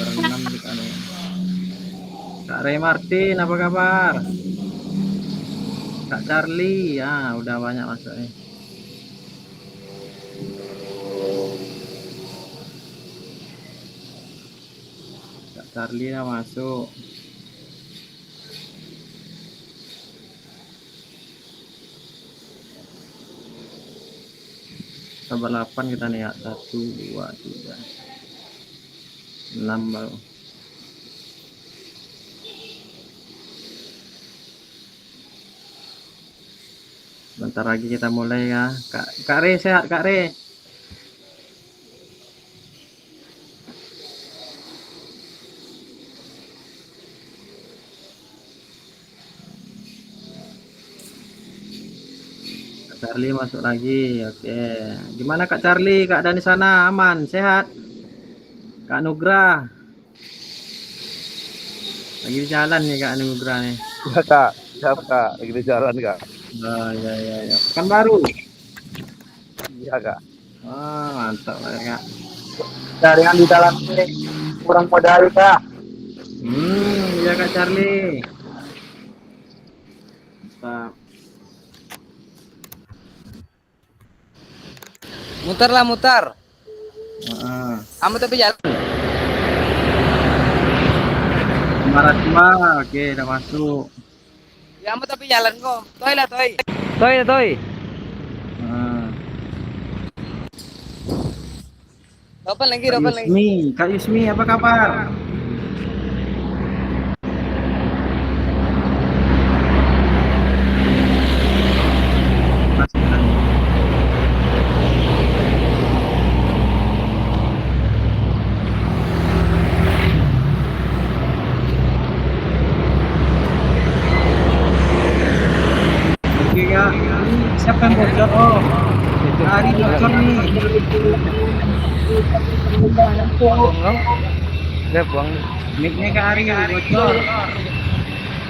Berenam kita nih. Kak Ray Martin, apa kabar? Kak Charlie, ya udah banyak masuk nih. Kak Charlie udah masuk. Tambah 8 kita nih ya. 1, 2, 3, 6 baru. Bentar lagi kita mulai ya. Kak Re sehat Kak Re? Kak Charlie masuk lagi. Oke. Gimana Kak Charlie? Keadaan di sana aman, sehat? Kak Nugrah. Lagi di jalan nih Kak Nugrah nih. Ya Kak, siap Kak, lagi di jalan Kak. Oh iya iya iya. Pekanbaru. Iya Kak. Wah, mantap lah Kak. Jaringan di jalan ini kurang modal Kak. Iya Kak Charlie. Mantap. Mutar lah mutar. Kamu tapi jalan. Maratma, oke udah masuk. Ya kamu tapi jalan kok. Toy lah toy. Toy lah toy. Open lagi, Kak open lagi. Yusmi, Kak Yusmi apa kabar? Masuk kan? Oke Kak, siapa yang bocor? Oh, hari bocor nih. Buang dong. Udah buang. Mic-nya Kak Ari bocor.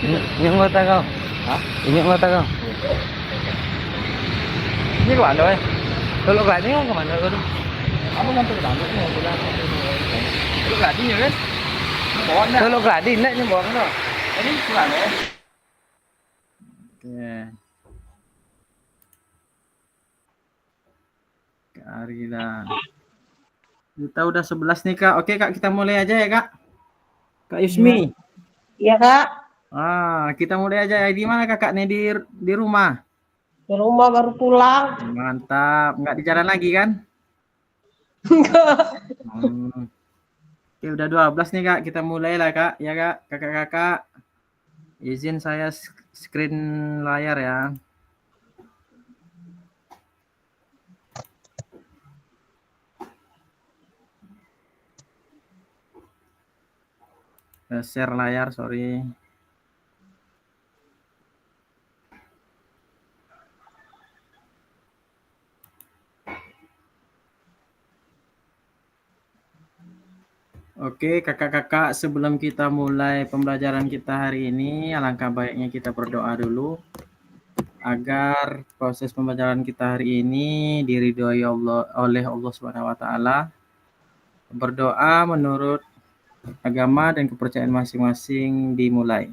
Ini anggota kau. Hah? Ini anggota kau. Ini kemana ya? Kalau gak ini mau kemana kau tuh? Kamu ngantuk ngantuk nih, bilang. Kalau gak ini kan? Kalau gak ini nih buang dong. Ini kemana ya? Oke. Kak Ari dah. Kita udah 11 nih Kak. Oke Kak, kita mulai aja ya Kak. Kak Yusmi. Iya Kak, Kita mulai aja ya. Di mana Kakak nih di rumah? di rumah baru pulang. Mantap. Nggak di jalan lagi kan? Oke, udah 12 nih Kak. Kita mulai lah Kak. Ya Kak, kakak-kakak. Izin saya screen layar ya. Share layar, sorry. Oke, kakak-kakak, sebelum kita mulai pembelajaran kita hari ini, alangkah baiknya kita berdoa dulu agar proses pembelajaran kita hari ini diridhoi oleh Allah Subhanahu wa taala. Berdoa menurut agama dan kepercayaan masing-masing dimulai.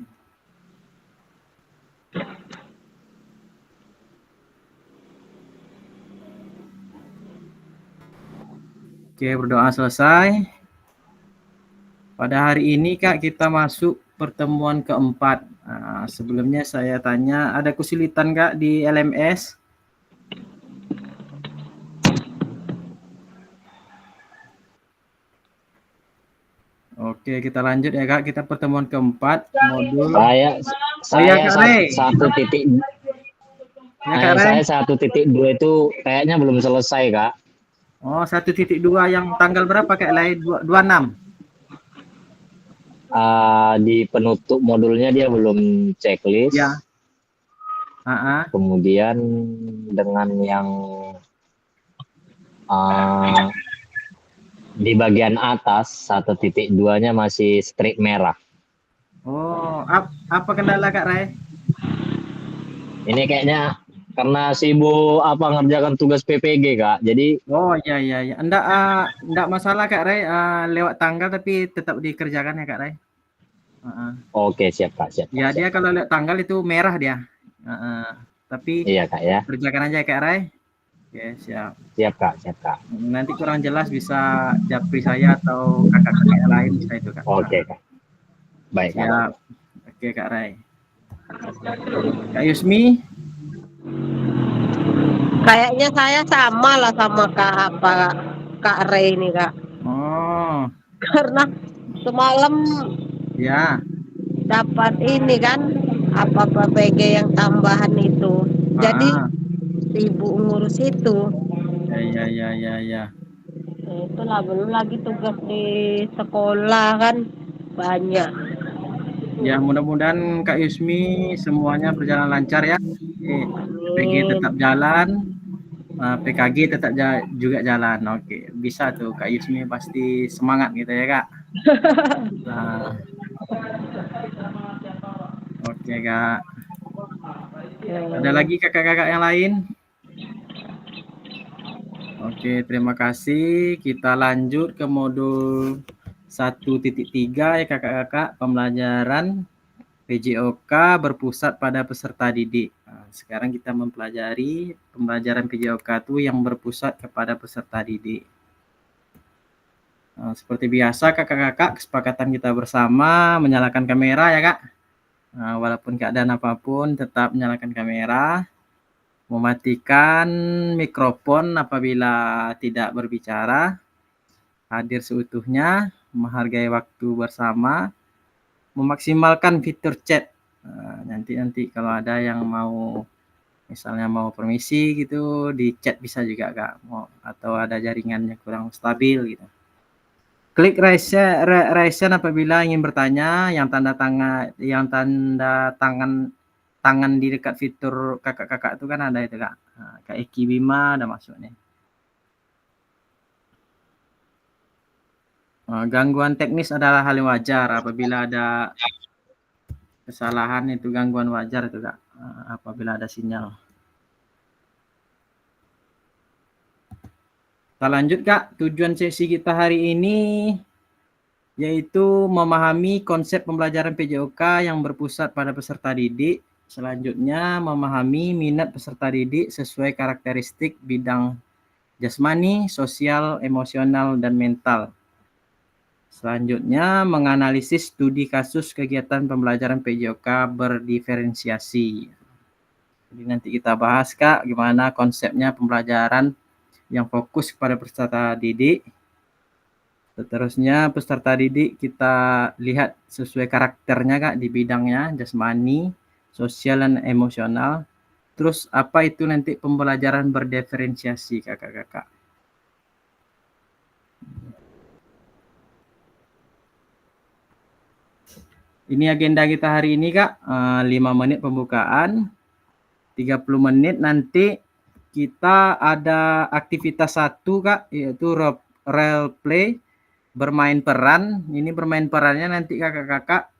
Oke, berdoa selesai. Pada hari ini Kak kita masuk pertemuan keempat. Sebelumnya saya tanya, ada kesulitan Kak di LMS? Oke, kita lanjut ya Kak. Kita pertemuan keempat modul. Saya satu titik. Ya, saya 1.2 itu kayaknya belum selesai Kak. Oh, 1.2 yang tanggal berapa Kak? 26. Di penutup modulnya dia belum checklist. Ya. Kemudian dengan yang di bagian atas 1.2-nya masih strip merah. Oh, apa kendala Kak Ray? Ini kayaknya karena sibuk ngerjakan tugas PPG Kak. Jadi Oh iya. Enggak masalah Kak Ray, lewat tanggal tapi tetap dikerjakan ya Kak Ray. oke siap Kak, siap Kak. Ya Siap. dia kalau lewat tanggal itu merah dia. Tapi Iya Kak ya. kerjakan aja Kak Ray. Oke siap. Siap Kak, siap Kak. Nanti kurang jelas bisa japri saya atau kakak-kakak yang lain bisa itu Kak. Oke Kak. Baik Kak. Siap. Oke Kak Ray. Kak Yusmi, Kayaknya saya sama lah sama Kak Ray ini Kak. oh Karena semalam ya, dapat ini kan apa PPG yang tambahan itu. Jadi sibuk ngurus itu. ya. Itulah belum lagi tugas di sekolah kan banyak. Ya mudah-mudahan Kak Yusmi semuanya berjalan lancar ya. PG tetap jalan, PKG tetap juga jalan. Oke, bisa tuh Kak Yusmi pasti semangat gitu ya Kak. Nah, oke Kak. Ada lagi kakak-kakak yang lain? Oke, terima kasih. Kita lanjut ke modul 1.3 ya kakak-kakak, pembelajaran PJOK berpusat pada peserta didik. Nah, sekarang kita mempelajari pembelajaran PJOK itu yang berpusat kepada peserta didik. Nah, seperti biasa kakak-kakak, kesepakatan kita bersama menyalakan kamera ya kak. Nah, walaupun keadaan apapun tetap menyalakan kamera, mematikan mikrofon apabila tidak berbicara, hadir seutuhnya, menghargai waktu bersama, memaksimalkan fitur chat. Nanti kalau ada yang mau misalnya mau permisi gitu di chat bisa juga kak, atau ada jaringannya kurang stabil gitu. Klik raise hand apabila ingin bertanya, yang tanda tangan di dekat fitur kakak-kakak itu kan ada itu kak. Kak Eki Bima ada masuk nih. Gangguan teknis adalah hal yang wajar apabila ada kesalahan, itu gangguan wajar itu kak, apabila ada sinyal. Kita lanjut kak, tujuan sesi kita hari ini yaitu memahami konsep pembelajaran PJOK yang berpusat pada peserta didik. Selanjutnya memahami minat peserta didik sesuai karakteristik bidang jasmani, sosial, emosional, dan mental. Selanjutnya menganalisis studi kasus kegiatan pembelajaran PJOK berdiferensiasi. Jadi nanti kita bahas kak gimana konsepnya pembelajaran yang fokus kepada peserta didik. Seterusnya peserta didik kita lihat sesuai karakternya kak di bidangnya jasmani, sosial, dan emosional. Terus apa itu nanti pembelajaran berdiferensiasi kakak-kakak. Ini agenda kita hari ini kak, 5 menit pembukaan, 30 menit nanti kita ada aktivitas 1 kak, yaitu role play, bermain peran. Ini bermain perannya nanti kakak-kakak,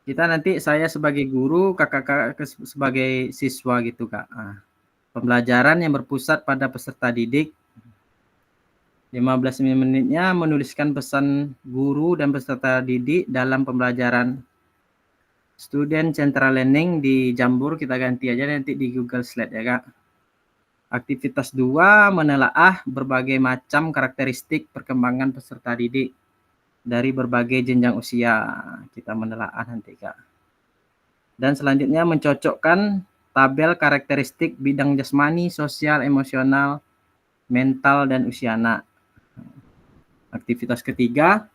kita nanti saya sebagai guru, kakak-kakak sebagai siswa gitu kak. Pembelajaran yang berpusat pada peserta didik. 15 menitnya menuliskan pesan guru dan peserta didik dalam pembelajaran Student Central Learning di Jambur, kita ganti aja nanti di Google Slide ya kak. Aktivitas 2, menelaah berbagai macam karakteristik perkembangan peserta didik dari berbagai jenjang usia. Kita menelaah nanti kak. Dan selanjutnya mencocokkan tabel karakteristik bidang jasmani, sosial, emosional, mental, dan usia anak. Aktivitas ketiga,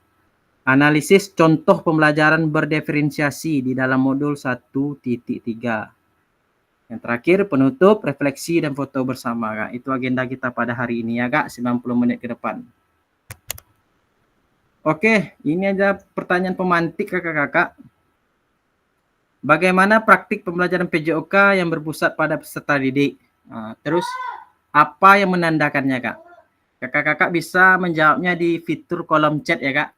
analisis contoh pembelajaran berdiferensiasi di dalam modul 1.3. Yang terakhir, penutup, refleksi, dan foto bersama kak. Itu agenda kita pada hari ini ya kak, 90 menit ke depan. Oke, ini aja pertanyaan pemantik kakak-kakak. Bagaimana praktik pembelajaran PJOK yang berpusat pada peserta didik? Terus, apa yang menandakannya kak? Kakak-kakak bisa menjawabnya di fitur kolom chat ya kak.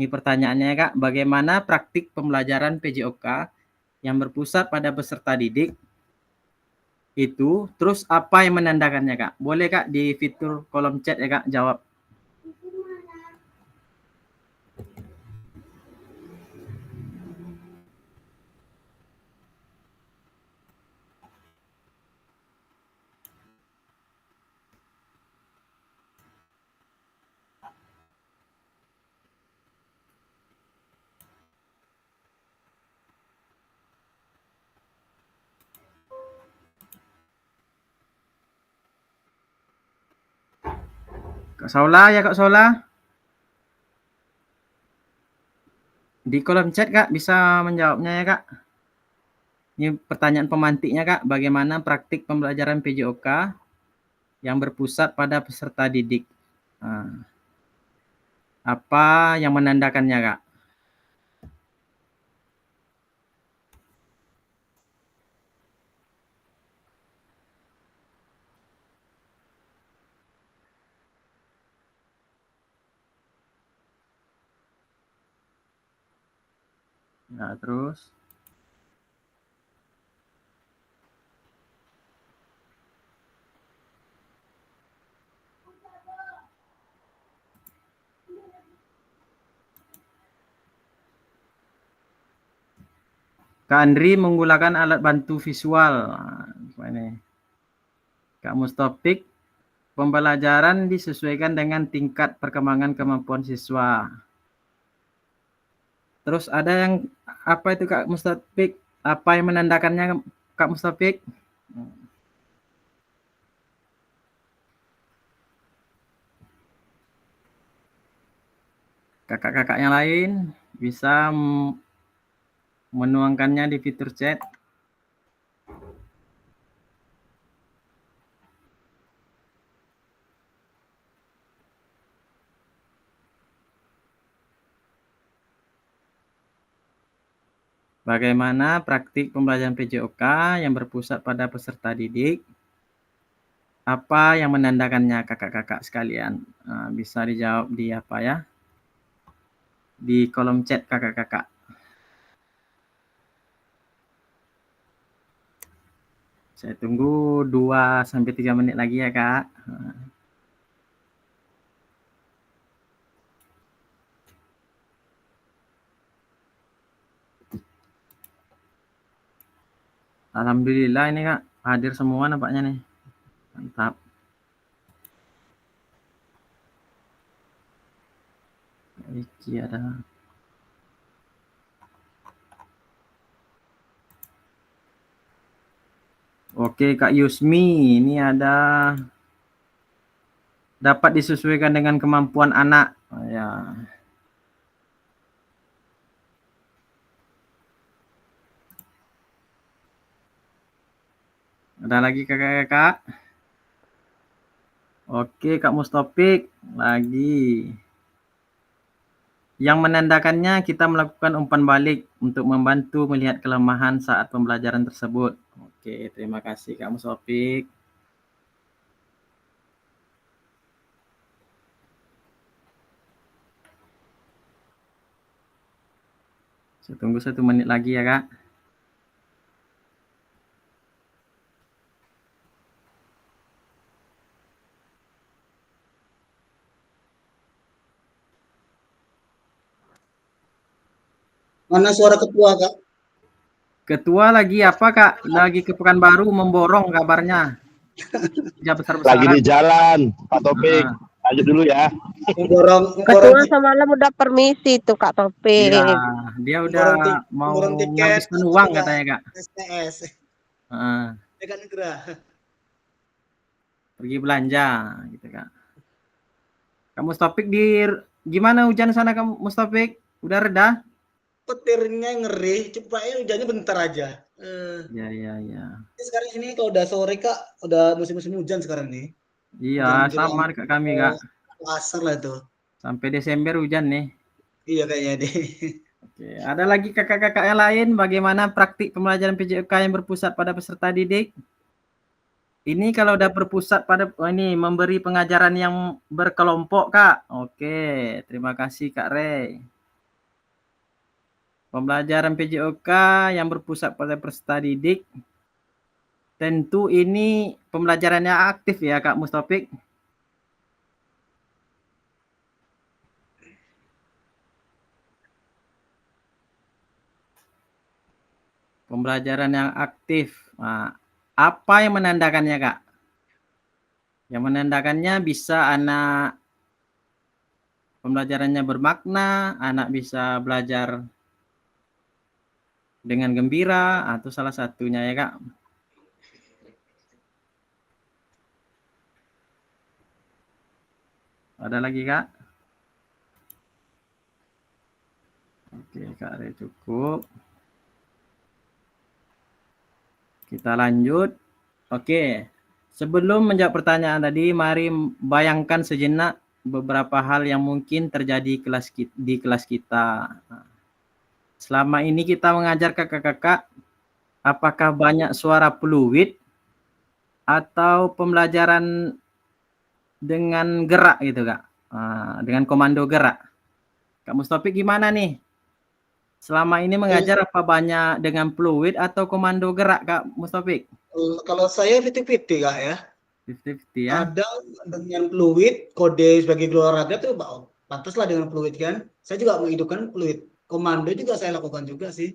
Ini pertanyaannya ya kak, bagaimana praktik pembelajaran PJOK yang berpusat pada peserta didik itu, terus apa yang menandakannya, Kak? Boleh, Kak, di fitur kolom chat ya, Kak, jawab. Kak Saula ya, Kak Saula? Di kolom chat, Kak, bisa menjawabnya ya, Kak? Ini pertanyaan pemantiknya, Kak. Bagaimana praktik pembelajaran PJOK yang berpusat pada peserta didik? Nah, apa yang menandakannya, Kak? Nah, terus Kak Andri menggunakan alat bantu visual. Nah, ini. Kak Mustopik, pembelajaran disesuaikan dengan tingkat perkembangan kemampuan siswa. Terus ada yang apa itu, Kak Mustopik? Apa yang menandakannya, Kak Mustopik? Kakak-kakak yang lain bisa menuangkannya di fitur chat. Bagaimana praktik pembelajaran PJOK yang berpusat pada peserta didik? Apa yang menandakannya, kakak-kakak sekalian? Nah, bisa dijawab di apa ya? Di kolom chat kakak-kakak. Saya tunggu 2-3 menit lagi ya, Kak. Alhamdulillah ini, Kak, hadir semua nampaknya nih. Mantap. Iki ada. Oke, Kak Yusmi, ini ada dapat disesuaikan dengan kemampuan anak. Oh, ya. Ada lagi kakak-kakak? Oke, Kak Mustopik lagi. Yang menandakannya kita melakukan umpan balik untuk membantu melihat kelemahan saat pembelajaran tersebut. Oke, terima kasih Kak Mustopik. Saya tunggu 1 menit lagi ya, Kak. Mana suara ketua, Kak? Ketua lagi apa, Kak? Lagi ke Pekanbaru memborong kabarnya. Ya, besar-besaran. Lagi di jalan, Pak Topik. Lanjut dulu ya. Ketua semalam udah permisi tuh Kak Topik. Iya, dia udah mau menghabiskan uang katanya, Kak. STS. Dekat negara. Pergi belanja gitu, Kak. Kak Mustopik gimana hujan sana, Kak Mustopik? Udah reda? Petirnya ngeri, cepatnya hujannya bentar aja. Iya. Sekarang ini kalau udah sore, Kak, udah musim-musim hujan sekarang nih. Iya, sama Kak kami, Kak. Asar lah tuh. Sampai Desember hujan nih. Iya kayaknya deh. Oke, ada lagi kakak-kakak yang lain bagaimana praktik pembelajaran PJOK yang berpusat pada peserta didik? Ini kalau udah berpusat pada ini memberi pengajaran yang berkelompok, Kak. Oke, terima kasih Kak Rey. Pembelajaran PJOK yang berpusat pada peserta didik tentu ini pembelajarannya aktif ya Kak Mustopik. Pembelajaran yang aktif. Nah, apa yang menandakannya Kak? Yang menandakannya bisa anak pembelajarannya bermakna, anak bisa belajar dengan gembira, atau salah satunya ya Kak. Ada lagi Kak? Oke Kak Re, cukup. Kita lanjut. Oke. Sebelum menjawab pertanyaan tadi, mari bayangkan sejenak beberapa hal yang mungkin terjadi di kelas kita. Selama ini kita mengajar kakak-kakak, apakah banyak suara fluid atau pembelajaran dengan gerak gitu Kak? Dengan komando gerak. Kak Mustopik gimana nih? Selama ini mengajar apa banyak dengan fluid atau komando gerak Kak Mustopik? Kalau saya 50-50 Kak ya. 50-50 ya. Ada dengan fluid, kode sebagai guru olahraga tuh pantaslah dengan fluid kan. Saya juga menghidupkan fluid. Komando juga saya lakukan juga sih.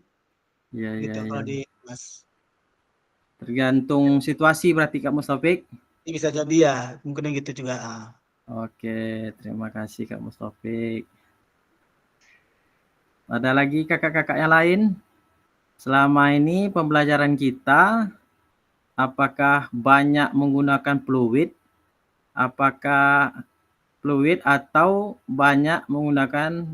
Iya, Gitu iya, kalau iya. di kelas. Tergantung situasi berarti Kak Mustopik. Ini bisa jadi ya, mungkin gitu juga. Oke, terima kasih Kak Mustopik. Ada lagi kakak-kakak yang lain? Selama ini pembelajaran kita, apakah banyak menggunakan fluid? Apakah fluid atau banyak menggunakan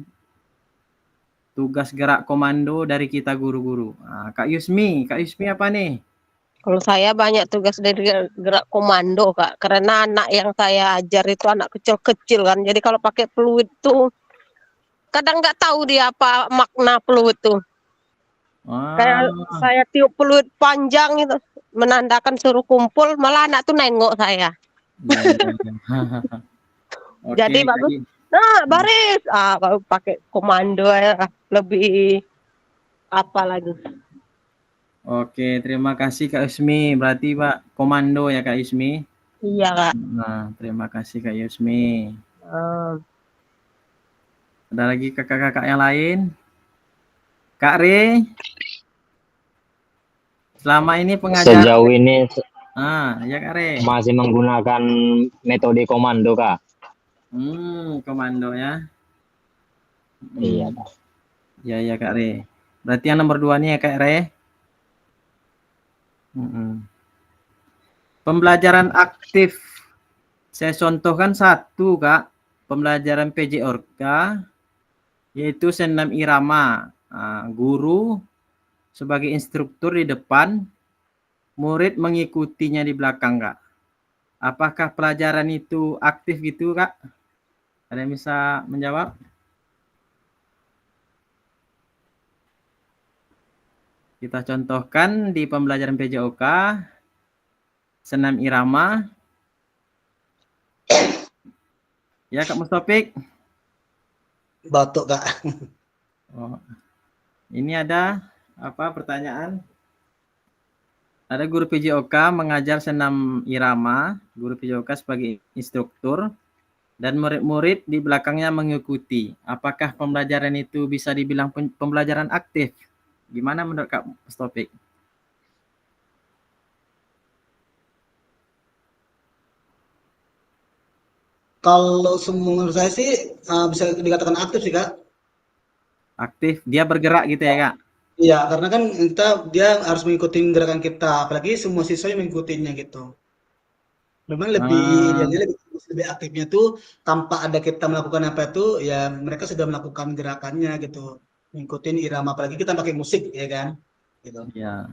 tugas gerak komando dari kita guru-guru? Kak Yusmi apa nih? Kalau saya banyak tugas dari gerak komando, Kak. Karena anak yang saya ajar itu anak kecil-kecil kan. Jadi kalau pakai fluid tuh kadang nggak tahu dia apa makna fluid tuh. Kayak saya tiup fluid panjang itu menandakan suruh kumpul, malah anak tuh nengok saya. Oke, Jadi bagus. Nah, baris. Baru pakai komando ya, lebih apa lagi? Oke, terima kasih Kak Yusmi. Berarti Pak komando ya Kak Yusmi? Iya, Kak. Nah, terima kasih Kak Yusmi. Ada lagi kakak-kakak yang lain? Kak Re, selama ini pengajar Sejauh ini ya Kak Re. masih menggunakan metode komando Kak. Komando ya. Iya Kak. Ya Kak Re. Berarti yang nomor 2 nih ya Kak Re. Pembelajaran aktif. Saya contohkan satu Kak. Pembelajaran PJ Orka, yaitu senam irama. Guru sebagai instruktur di depan, murid mengikutinya di belakang Kak. Apakah pelajaran itu aktif gitu Kak? Ada yang bisa menjawab? Kita contohkan di pembelajaran PJOK, senam irama. Ya Kak Mustopik? Batuk Kak. Ini ada apa pertanyaan? Ada guru PJOK mengajar senam irama, guru PJOK sebagai instruktur, dan murid-murid di belakangnya mengikuti. Apakah pembelajaran itu bisa dibilang pembelajaran aktif? Gimana menurut Kak Mustopik? Kalau menurut saya sih bisa dikatakan aktif sih Kak. Aktif, dia bergerak gitu ya Kak? Iya, karena kan dia harus mengikuti gerakan kita, apalagi semua siswa yang mengikutinya gitu. Memang lebih aktifnya tuh tanpa ada kita melakukan apa itu, ya mereka sudah melakukan gerakannya gitu, ngikutin irama, apalagi kita pakai musik ya kan, gitu. Ya.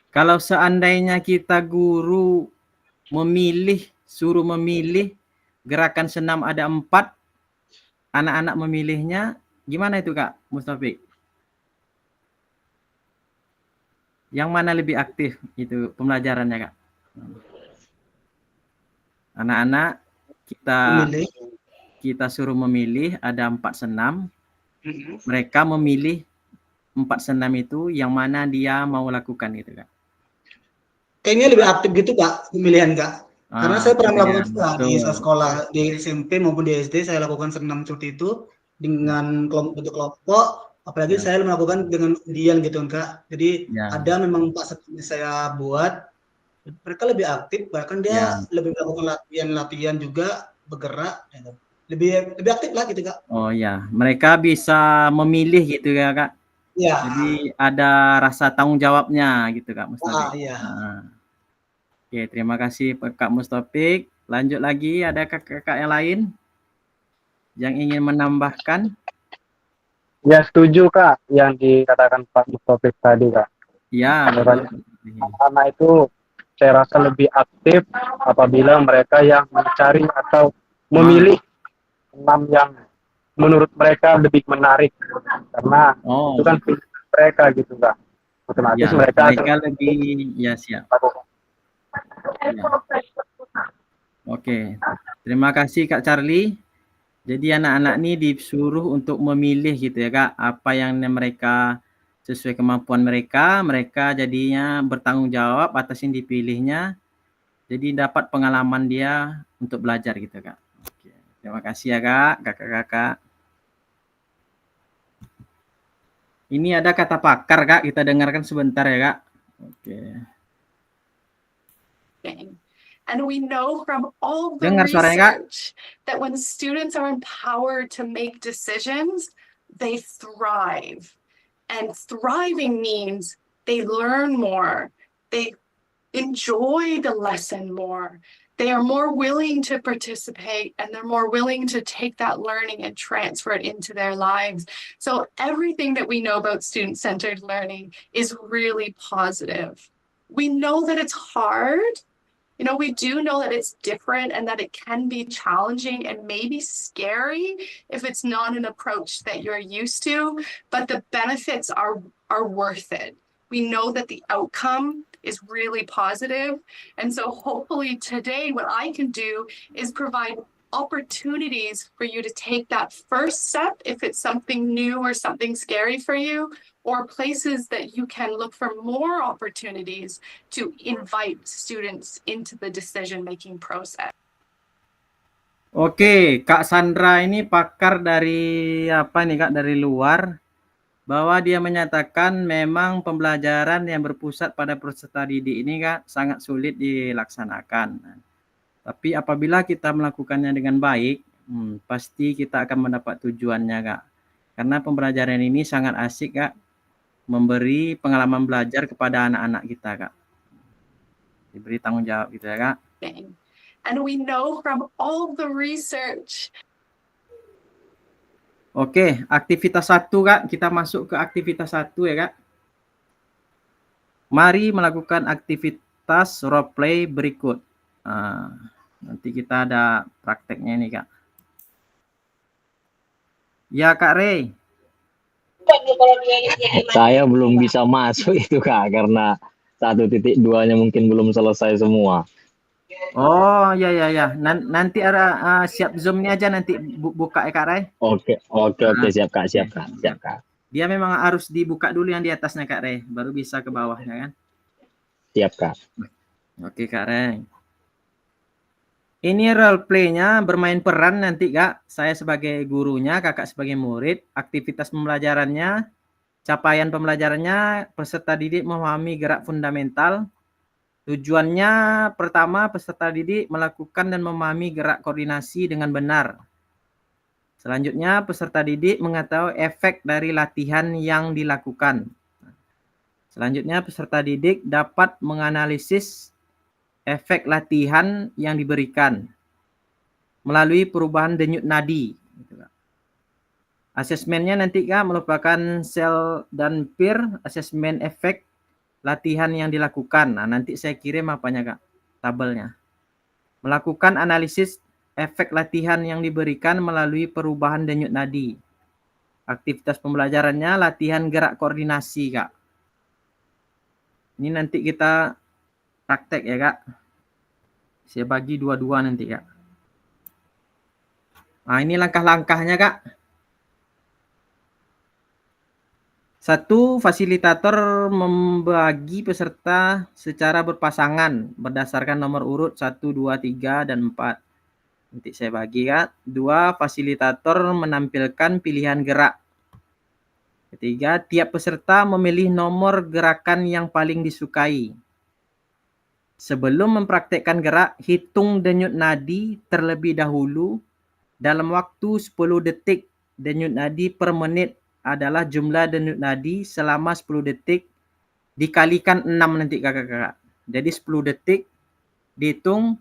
Kalau seandainya kita guru suruh memilih gerakan senam ada 4, anak-anak memilihnya, gimana itu Kak Mustopik? Yang mana lebih aktif itu pembelajarannya Kak? Anak-anak kita suruh memilih ada 4 senam. Mereka memilih 4 senam itu yang mana dia mau lakukan gitu Kak. kayaknya lebih aktif gitu Kak, pemilihan Kak. Karena saya pernah melakukan juga di betul. sekolah, di SMP maupun di SD, saya lakukan senam seperti itu dengan bentuk kelompok, apalagi Ya, saya melakukan dengan undian gitu Kak. Jadi ya, ada memang Pak seperti saya buat, mereka lebih aktif, bahkan ya. dia lebih melakukan latihan-latihan juga, bergerak, gitu. Lebih lebih aktif lah gitu Kak. Oh ya, mereka bisa memilih gitu ya Kak. Iya, Jadi ada rasa tanggung jawabnya gitu Kak Mustofik. iya. Heeh. Oke, terima kasih Kak Mustofik. Lanjut lagi, ada kakak-kakak yang lain yang ingin menambahkan? Ya setuju Kak yang dikatakan Pak Mustofik tadi Kak. Ya, betul. Anak-anak itu saya rasa lebih aktif apabila mereka yang mencari atau memilih senam yang menurut mereka lebih menarik karena Oh, itu kan pilihan mereka gitu Kak. Otomatis ya, mereka akan mereka lebih ya siap. melakukan. Ya. Oke, terima kasih Kak Charlie. Jadi anak-anak ini disuruh untuk memilih gitu ya Kak, apa yang mereka sesuai kemampuan mereka, mereka jadinya bertanggung jawab atas yang dipilihnya, jadi dapat pengalaman dia untuk belajar gitu Kak. Oke, terima kasih ya Kak, kakak-kakak. Ini ada kata pakar Kak, kita dengarkan sebentar ya Kak. Oke. And we know from all the Dengar suaranya Kak? research that when students are empowered to make decisions, they thrive. And thriving means they learn more, they enjoy the lesson more, they are more willing to participate, and they're more willing to take that learning and transfer it into their lives. So everything that we know about student-centered learning is really positive. We know that it's hard. You know, we do know that it's different and that it can be challenging and maybe scary if it's not an approach that you're used to, but the benefits are worth it. We know that the outcome is really positive. And so hopefully today what I can do is provide opportunities for you to take that first step if it's something new or something scary for you, or places that you can look for more opportunities to invite students into the decision-making process. Oke, Kak Sandra ini pakar dari apa nih Kak, dari luar, bahwa dia menyatakan memang pembelajaran yang berpusat pada peserta didik ini Kak, sangat sulit dilaksanakan. Tapi apabila kita melakukannya dengan baik, pasti kita akan mendapat tujuannya Kak. Karena pembelajaran ini sangat asik Kak, memberi pengalaman belajar kepada anak-anak kita Kak. Diberi tanggung jawab gitu ya Kak. And we know from all the research. Oke, aktivitas 1 Kak, kita masuk ke aktivitas 1 ya Kak. Mari melakukan aktivitas role play berikut. Nanti kita ada prakteknya nih Kak. Ya Kak Rey. Saya belum bisa masuk itu Kak karena 1.2-nya mungkin belum selesai semua. Oh ya. Nanti ada siap zoom-nya aja nanti buka ya Kak Rey. Oke, siap Kak. Dia memang harus dibuka dulu yang di atasnya Kak Rey, baru bisa ke bawahnya kan. Siap Kak. Oke Kak Rey. Ini role play-nya bermain peran nanti Kak. Saya sebagai gurunya, Kakak sebagai murid. Aktivitas pembelajarannya, capaian pembelajarannya, peserta didik memahami gerak fundamental. Tujuannya pertama, peserta didik melakukan dan memahami gerak koordinasi dengan benar. Selanjutnya, peserta didik mengetahui efek dari latihan yang dilakukan. Selanjutnya, peserta didik dapat menganalisis efek latihan yang diberikan melalui perubahan denyut nadi. Asesmennya nanti Kak merupakan sel dan peer asesmen efek latihan yang dilakukan. Nah, nanti saya kirim apanya Kak? Tabelnya. Melakukan analisis efek latihan yang diberikan melalui perubahan denyut nadi. Aktivitas pembelajarannya latihan gerak koordinasi Kak. Ini nanti kita praktek ya Kak. Saya bagi dua-dua nanti Kak. Nah ini langkah-langkahnya Kak. Satu, fasilitator membagi peserta secara berpasangan berdasarkan nomor urut 1, 2, 3, dan 4. Nanti saya bagi ya. 2, fasilitator menampilkan pilihan gerak. Ketiga, tiap peserta memilih nomor gerakan yang paling disukai. Sebelum mempraktekkan gerak, hitung denyut nadi terlebih dahulu dalam waktu 10 detik. Denyut nadi per menit adalah jumlah denyut nadi selama 10 detik dikalikan 6 nanti kakak-kakak. Jadi 10 detik dihitung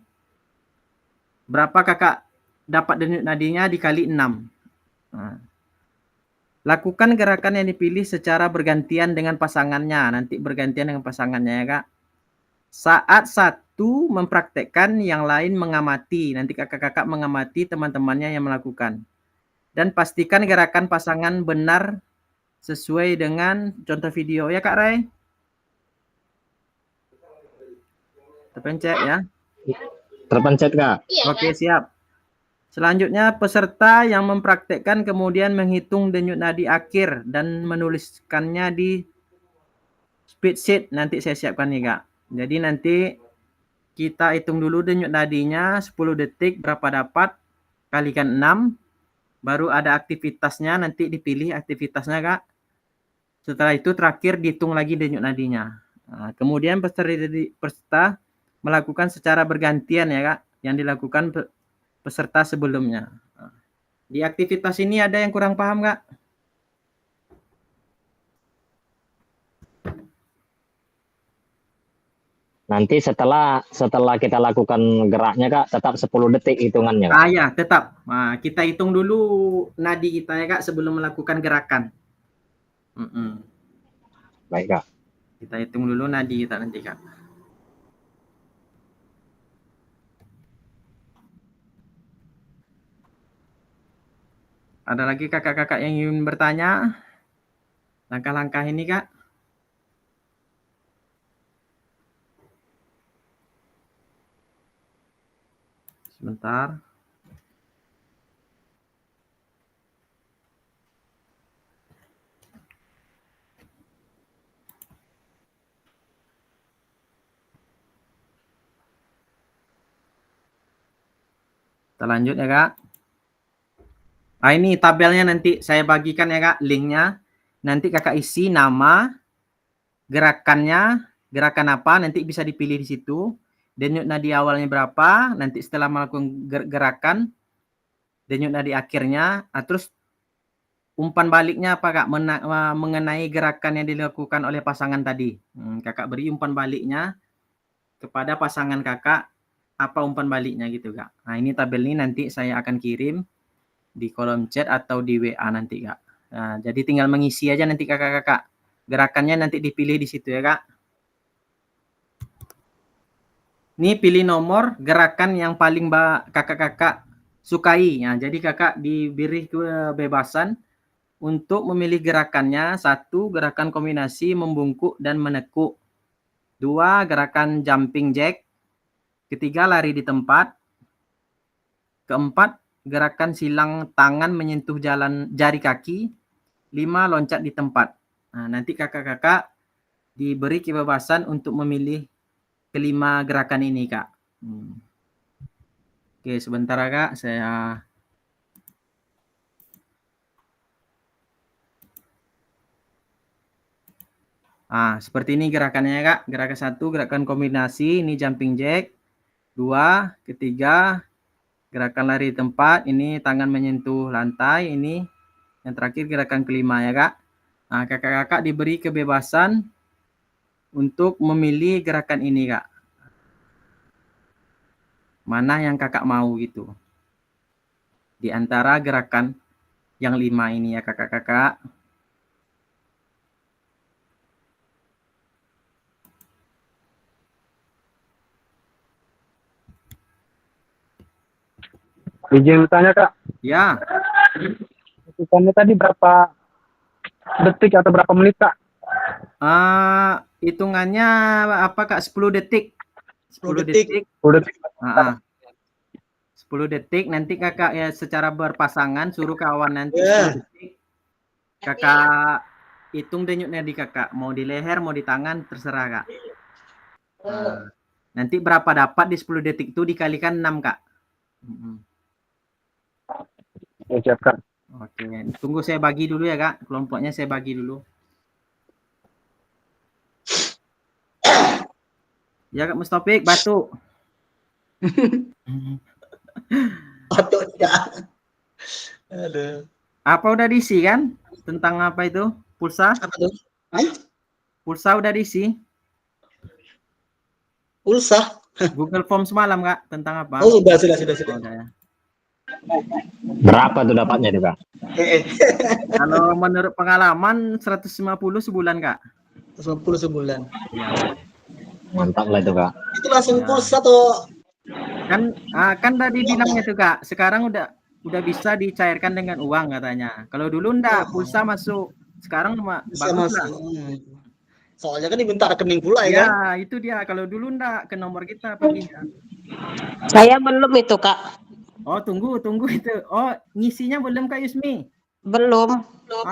berapa kakak dapat denyut nadinya dikali 6. Nah. Lakukan gerakan yang dipilih secara bergantian dengan pasangannya. Nanti bergantian dengan pasangannya ya kak. Saat satu mempraktekkan, yang lain mengamati. Nanti kakak-kakak mengamati teman-temannya yang melakukan. Dan pastikan gerakan pasangan benar sesuai dengan contoh video ya Kak Ray. Terpencet ya. Terpencet Kak. Oke siap. Selanjutnya peserta yang mempraktekkan kemudian menghitung denyut nadi akhir dan menuliskannya di spreadsheet. Nanti saya siapkan nih Kak. Jadi nanti kita hitung dulu denyut nadinya 10 detik berapa dapat, kalikan 6. Baru ada aktivitasnya, nanti dipilih aktivitasnya Kak. Setelah itu terakhir dihitung lagi denyut nadinya. Nah, kemudian peserta melakukan secara bergantian ya Kak, yang dilakukan peserta sebelumnya. Nah, di aktivitas ini ada yang kurang paham Kak? Nanti setelah kita lakukan geraknya Kak, tetap 10 detik hitungannya Kak. Ah ya, tetap. Nah, kita hitung dulu nadi kita ya Kak sebelum melakukan gerakan. Baik Kak. Kita hitung dulu nadi kita nanti Kak. Ada lagi kakak-kakak yang ingin bertanya? Langkah-langkah ini Kak? Sebentar. Kita lanjut ya Kak. Nah ini tabelnya nanti saya bagikan ya Kak, linknya. Nanti kakak isi nama, gerakannya, gerakan apa, nanti bisa dipilih di situ. Denyut nadi awalnya berapa, nanti setelah melakukan gerakan, denyut nadi akhirnya, terus umpan baliknya apa Kak, mengenai gerakan yang dilakukan oleh pasangan tadi. Kakak beri umpan baliknya kepada pasangan kakak, apa umpan baliknya gitu Kak. Nah ini tabel ini nanti saya akan kirim di kolom chat atau di WA nanti Kak. Nah, jadi tinggal mengisi aja nanti kakak-kakak. Gerakannya nanti dipilih di situ ya Kak. Ini pilih nomor gerakan yang paling kakak-kakak sukai. Nah, jadi kakak diberi kebebasan untuk memilih gerakannya. 1, gerakan kombinasi membungkuk dan menekuk. 2, gerakan jumping jack. 3, lari di tempat. 4, gerakan silang tangan menyentuh jari kaki. 5, loncat di tempat. Nah, nanti kakak-kakak diberi kebebasan untuk memilih kelima gerakan ini Kak. Oke, sebentar Kak, saya seperti ini gerakannya Kak. Gerakan 1, gerakan kombinasi, ini jumping jack. 2, 3, gerakan lari di tempat, ini tangan menyentuh lantai, ini yang terakhir gerakan kelima ya Kak. Nah, kakak-kakak diberi kebebasan untuk memilih gerakan ini Kak. Mana yang kakak mau gitu. Di antara gerakan yang 5 ini ya kakak-kakak. Izin bertanya Kak. Ya. Hitungannya tadi berapa detik atau berapa menit Kak? Hitungannya apa Kak? 10 detik. 10 detik. 10 detik. 10 detik nanti kakak ya secara berpasangan suruh kawan nanti 10 detik. Kakak hitung denyutnya di kakak. Mau di leher, mau di tangan, terserah kak. Nah, nanti berapa dapat di 10 detik itu dikalikan 6 kak. Ya, siap Kak. Oke, tunggu saya bagi dulu ya kak. Kelompoknya saya bagi dulu. Ya kak Mustopik, batuk. Atau tidak. Aduh. Apa udah diisi kan? Tentang apa itu? Pulsa? Apa tuh? Hah? Pulsa udah diisi? Pulsa? Google Form semalam kak, tentang apa? Oh, sudah. Oh, udah ya. Berapa tuh dapatnya tuh Kak? Kalau menurut pengalaman 150 sebulan kak. 150 sebulan. Ya. Mantap lah itu Kak. Itu langsung Ya. pulsa atau Kan tadi bilangnya tuh kak, sekarang udah bisa dicairkan dengan uang katanya. Kalau dulu enggak, pulsa masuk. Sekarang bisa bagus masuk? lah. Soalnya kan diminta rekening pula ya kan? Ya, itu dia. Kalau dulu enggak ke nomor kita perginya. Saya belum itu, Kak. Oh, tunggu itu. Oh, ngisinya belum Kak Yusmi? Belum.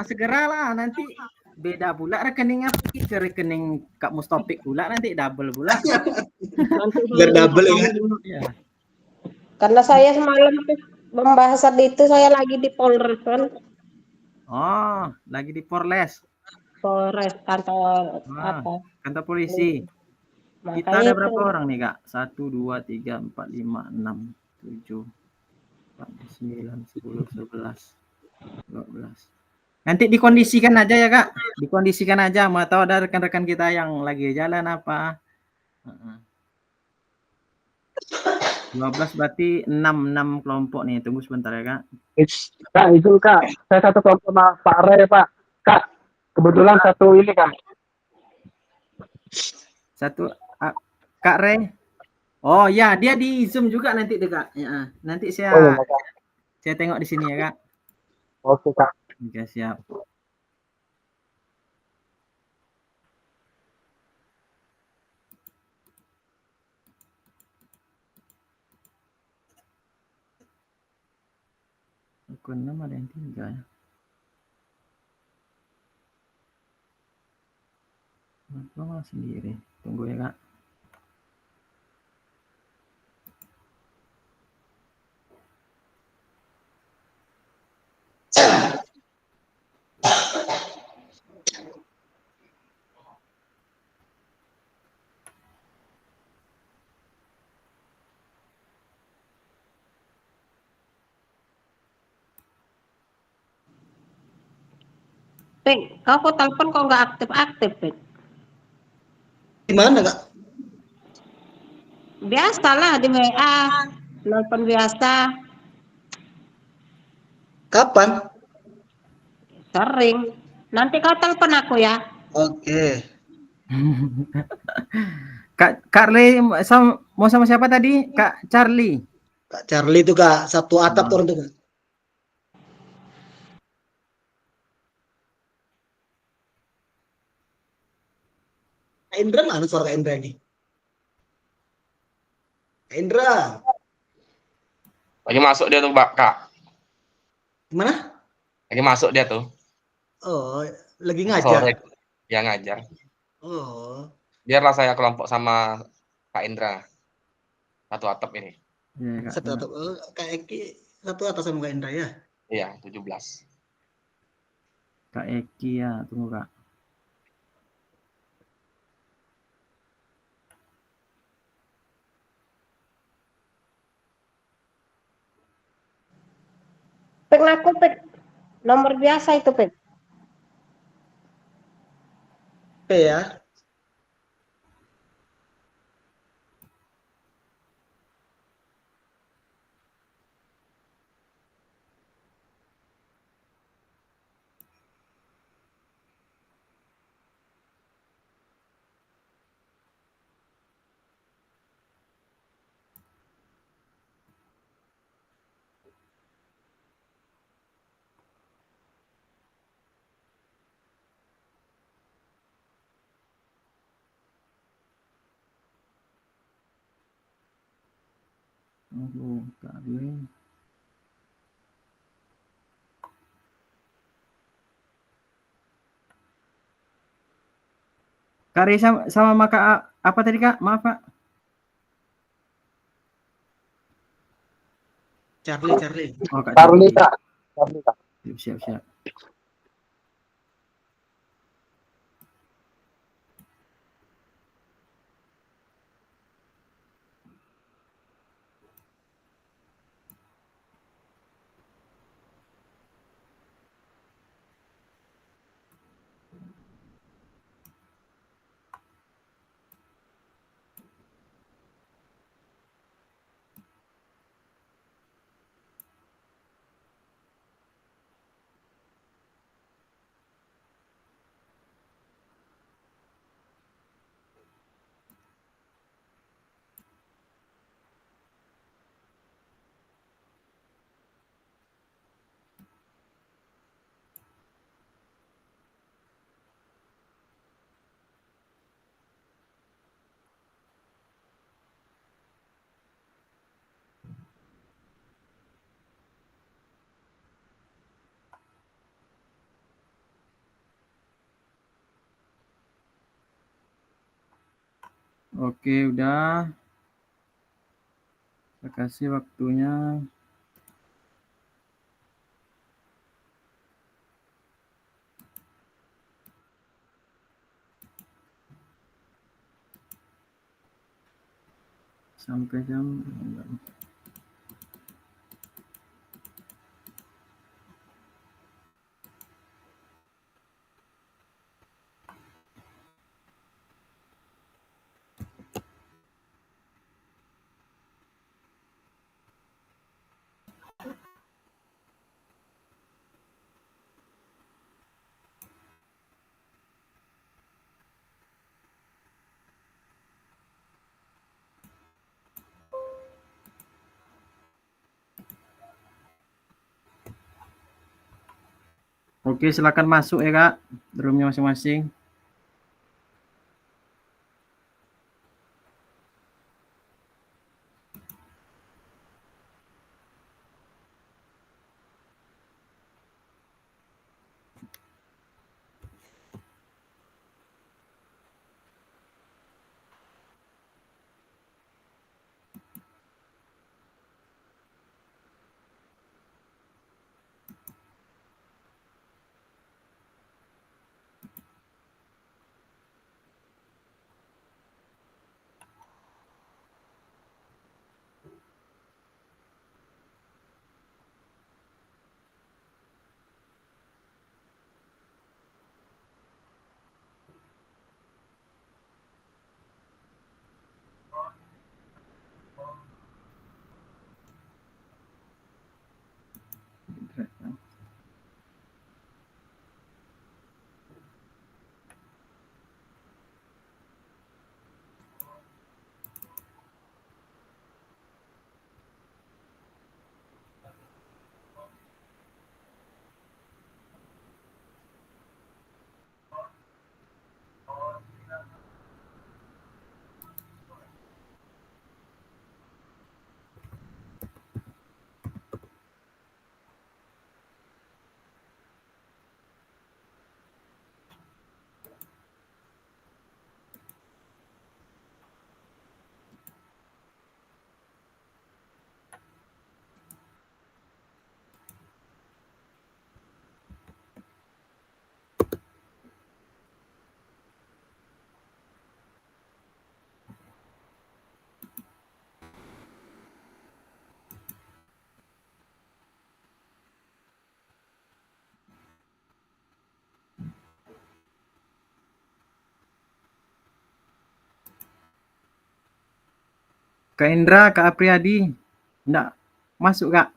Segeralah, nanti beda pula rekeningnya pergi ke rekening Kak Mustopik pula, nanti double pula. Biar double ya kan? Ya. Karena saya semalam pembahasan itu saya lagi di Polres kan. Oh, lagi di Polres. Polres kantor Wah, apa. kantor polisi. Kita Makanya ada itu. berapa orang nih Kak? 1, 2, 3, 4, 5, 6, 7, 9, 10, 11, 12. Nanti dikondisikan aja ya Kak. Dikondisikan aja. Mau tahu ada rekan-rekan kita yang lagi jalan apa. 12 berarti 6 kelompok nih. Tunggu sebentar ya Kak. Kak, itu Kak, saya satu kelompok sama Pak Ray Pak. Kak, kebetulan satu ini Kak. Satu Kak Re. Oh ya, dia di Zoom juga nanti deh Kak. Ya, nanti saya tengok di sini ya Kak. Oke Kak. Oke, siap. Akun 6 ada yang 3 ya. Kenapa sendiri? Tunggu ya Kak. Pik, kau kok telepon kok nggak aktif-aktif, Pik? Gimana Kak? Biasalah di WA, telepon biasa, Kapan? sering. Nanti kau telepon aku ya. Oke. Kak Carly mau sama siapa tadi? Kak Charlie. Kak Charlie itu Kak, satu atap turun tuh Kak. Kak Indra mana suara Kak Indra ini? Kak Indra. Lagi masuk dia tuh, Kak. Gimana? Lagi masuk dia tuh. Oh, lagi ngajar. Sore. Ya ngajar. Oh. Biarlah saya kelompok sama Kak Indra. Satu atap ini. Ya, Kak. Satu atap. Oh, Kak Eki satu atas sama Kak Indra ya? Iya, 17. Kak Eki ya, tunggu Kak. Pik aku, Pik. Nomor biasa itu, Pik. Oke ya. Aduh, Kak Dwi. Kak Risa sama Kak apa tadi Kak? Maaf Kak. Charlie. Oh Kak Charlie Charlie. Kak. Charlie Kak. Siap. Oke, udah. Terima kasih waktunya. Sampai jam. Oke, silakan masuk ya Kak, roomnya masing-masing. Kak Indra, Kak Apriyadi, enggak masuk Kak?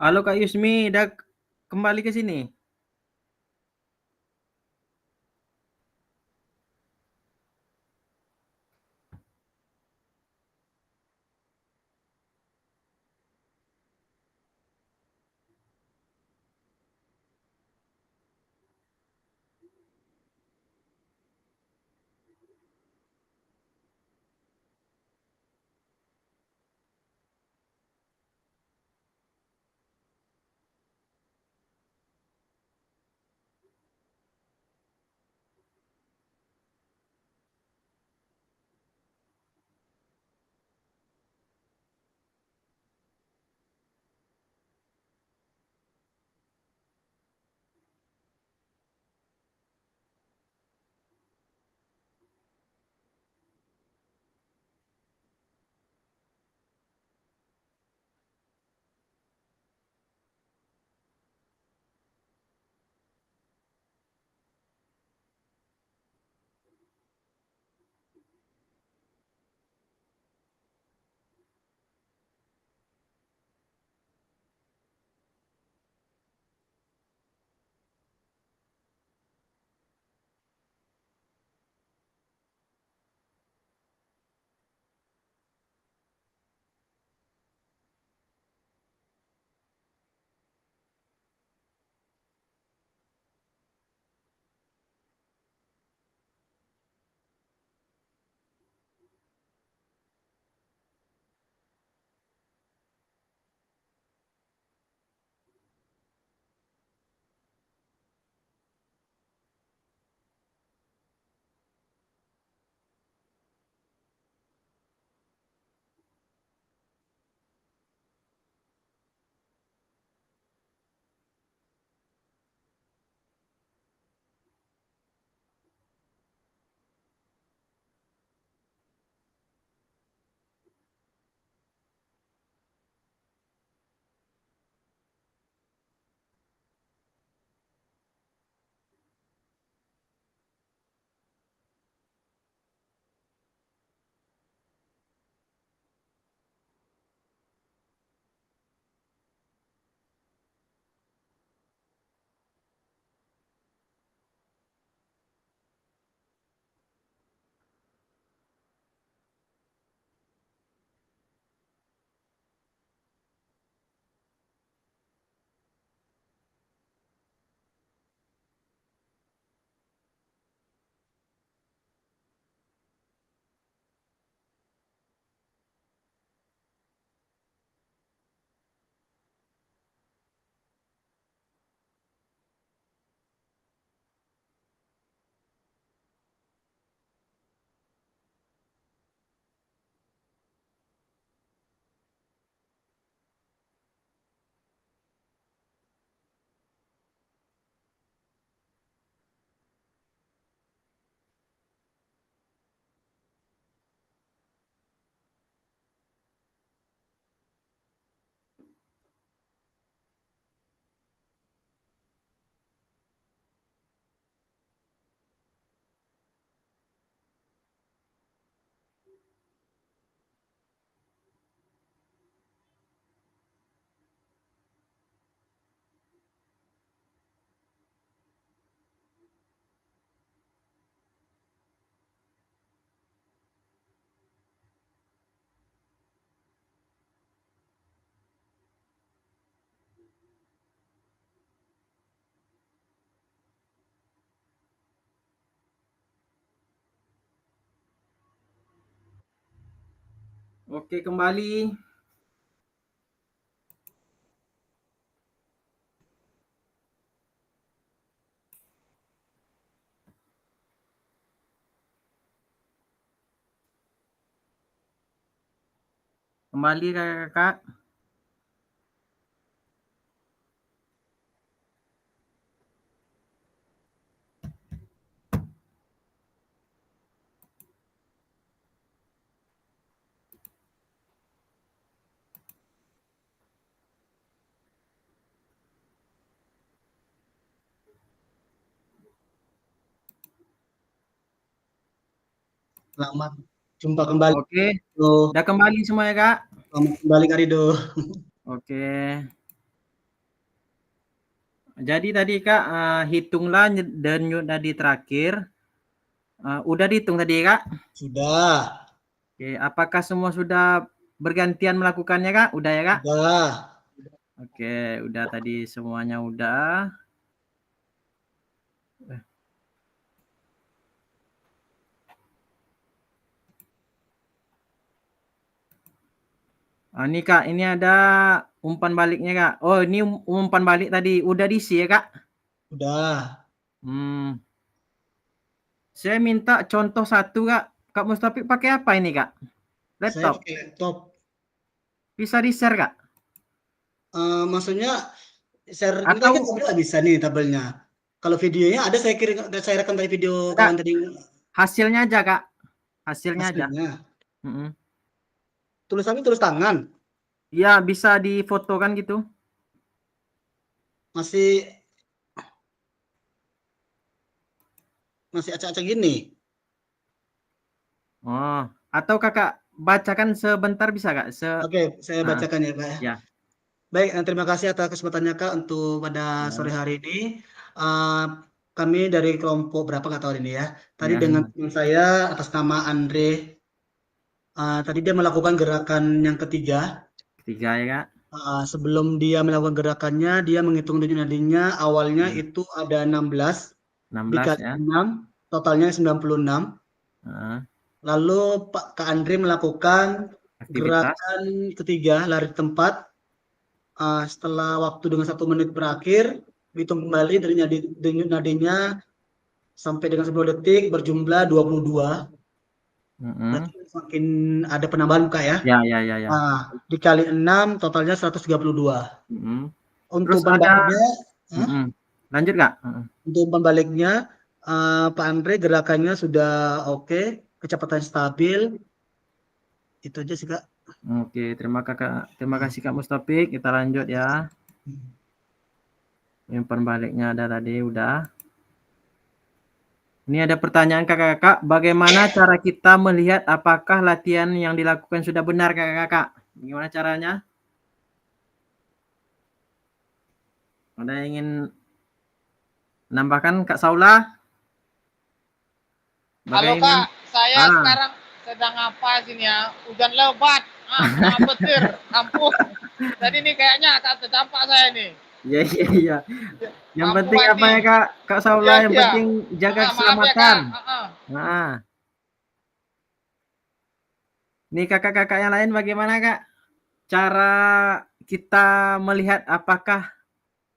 Halo Kak Yusmi, udah kembali ke sini? Oke, kembali. Kembali kakak-kakak. Selamat jumpa kembali. Oke, Halo, udah kembali semua ya Kak? selamat kembali Kak Rido. Oke. Jadi tadi Kak, hitunglah denyut nadi terakhir. Udah dihitung tadi Kak? Sudah. Oke, apakah semua sudah bergantian melakukannya Kak? Udah ya Kak? Sudah. Oke, udah tadi semuanya udah. Ini Kak, ini ada umpan baliknya Kak. Oh, ini umpan balik tadi udah diisi ya Kak? Udah. Saya minta contoh satu Kak. Kak Mustafik pakai apa ini Kak? Saya Laptop. pakai laptop. Bisa di-share Kak? Maksudnya share ini Atau kan tabel bisa nih tabelnya. Kalau videonya ada, saya rekam tadi video kawan tadi. hasilnya aja Kak. Hasilnya aja. Hasilnya. Tulisannya tulis tangan. Iya, bisa difotokan gitu. Masih acak-acak gini. Oh, atau Kakak bacakan sebentar bisa Kak? Oke, saya bacakan ya Kak ya. Ya. Baik, terima kasih atas kesempatannya Kak untuk pada sore hari ini. Kami dari kelompok berapa nggak tahu ini ya. Tadi dengan teman saya atas nama Andre. Tadi dia melakukan gerakan yang ketiga. Ketiga ya Kak? Sebelum dia melakukan gerakannya, dia menghitung denyut nadinya. Awalnya itu ada 16 dikali ya. 6, totalnya 96. Lalu Kak Andre melakukan gerakan ketiga, lari tempat. Setelah waktu dengan 1 menit berakhir, hitung kembali dari denyut nadinya sampai dengan 10 detik berjumlah 22. Berarti semakin ada penambahan Kak ya? Ya. Dikali 6 totalnya 132. Untuk Terus umpan baliknya, lanjut Kak. Untuk umpan baliknya, Pak Andre gerakannya sudah oke, kecepatan stabil. Itu aja sih Kak. Oke, terima kasih Kak Mustafik. Kita lanjut ya. Umpan baliknya ada tadi udah. Ini ada pertanyaan kakak-kakak, bagaimana cara kita melihat apakah latihan yang dilakukan sudah benar kakak-kakak? Bagaimana caranya? Ada yang ingin menambahkan Kak Saula? Halo Kak, saya sekarang sedang apa sini ya? Hujan lebat, petir, ampun. Jadi ini kayaknya tak terdampak saya nih. Iya. Yang penting apa ya Kak Saula? Yang penting jaga keselamatan. Nih kakak-kakak yang lain bagaimana Kak? Cara kita melihat apakah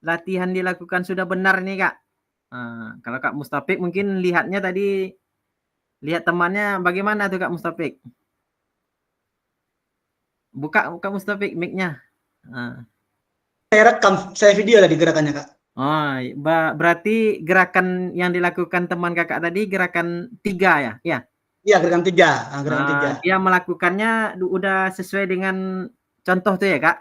latihan dilakukan sudah benar nih Kak? Kalau Kak Mustafik mungkin lihatnya tadi, lihat temannya bagaimana tuh Kak Mustafik? Buka Kak Mustafik mic-nya. Saya rekam, saya video tadi gerakannya Kak. Oh, berarti gerakan yang dilakukan teman kakak tadi gerakan 3 ya? Iya. Iya, gerakan 3. Gerakan 3. Dia melakukannya udah sesuai dengan contoh tuh ya Kak?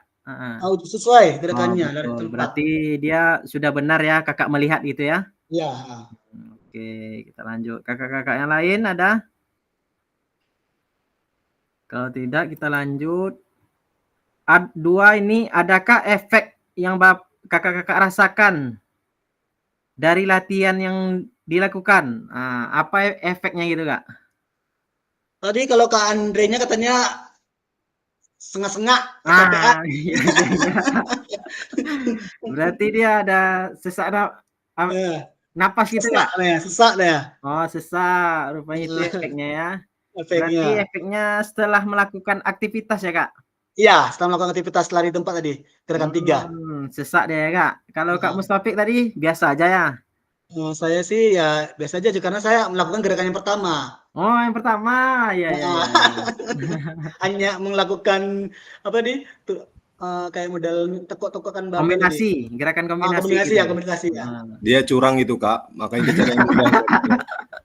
Sesuai gerakannya dari tempat. Berarti dia sudah benar ya kakak melihat gitu ya? Iya. Oke, kita lanjut. Kakak-kakak yang lain ada? Kalau tidak kita lanjut. 2 ini, adakah efek yang kakak-kakak rasakan dari latihan yang dilakukan? Apa efeknya gitu Kak? Tadi kalau Kak Andre-nya katanya sengak-sengak. Iya. Berarti dia ada sesak napas gitu Kak? Sesak ya. Oh, sesak. Rupanya itu efeknya ya. Berarti efeknya setelah melakukan aktivitas ya Kak? Iya, setelah melakukan aktivitas lari tempat tadi, gerakan 3. Sesak deh ya Kak. Kalau Kak Mustafik tadi biasa aja ya? Saya sih ya biasa aja karena saya melakukan gerakan yang pertama. Oh, yang pertama. Ya. Hanya melakukan apa nih? Kayak model tekuk-tekukan badan. Kombinasi, gerakan kombinasi. Kombinasi ya. Dia curang itu Kak, makanya dia cari yang mudah.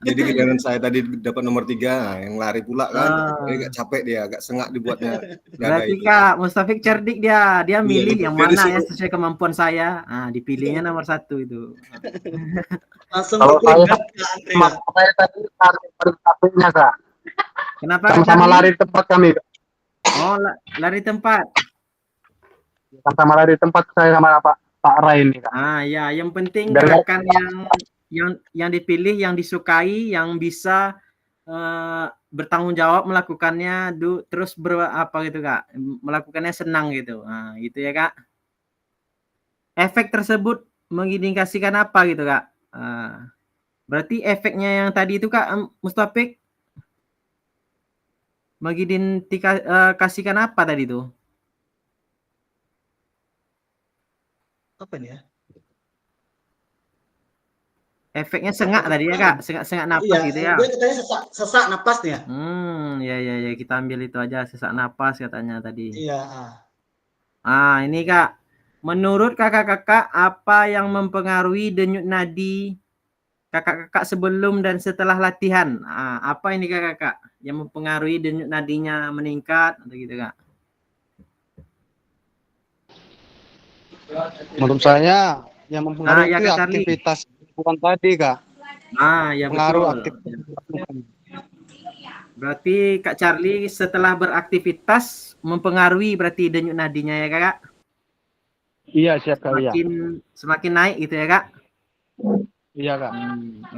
Jadi giliran saya tadi dapat nomor 3, yang lari pula kan, agak capek dia, agak sengak dibuatnya. Berarti Kak Mustafik cerdik dia milih yang mana ya sesuai kemampuan saya. Dipilihnya nomor 1 itu. Langsung kalau saya tadi lari capeknya Kak. Kenapa? Sama-sama lari tempat kami. Oh, lari tempat. Sama lari tempat saya sama Pak Rai ini, Kak. Ya, yang penting Biar nggak- gerakan yang dipilih, yang disukai, yang bisa bertanggung jawab melakukannya, terus apa gitu Kak, melakukannya senang gitu. Nah, gitu ya Kak. Efek tersebut mengindikasikan apa gitu Kak? Berarti efeknya yang tadi itu Kak Mustafik mengindikasikan apa tadi itu? Apa nih ya? Efeknya sengak tadi ya Kak, sengak napas Iya, gitu ya. dia katanya sesak napas nih ya. Ya, kita ambil itu aja, sesak napas katanya tadi. Iya. Ini Kak, menurut kakak-kakak apa yang mempengaruhi denyut nadi kakak-kakak sebelum dan setelah latihan? Apa ini kakak-kakak yang mempengaruhi denyut nadinya meningkat atau gitu Kak? Menurut saya yang mempengaruhi Ya itu Kak Charlie. aktivitas bukan tadi, Kak. Ya Pengaruh betul. aktivitas dilakukan. Berarti Kak Charlie setelah beraktivitas mempengaruhi berarti denyut nadinya ya Kak? Iya, siap Kak. Iya. Semakin naik gitu ya Kak? Iya, Kak.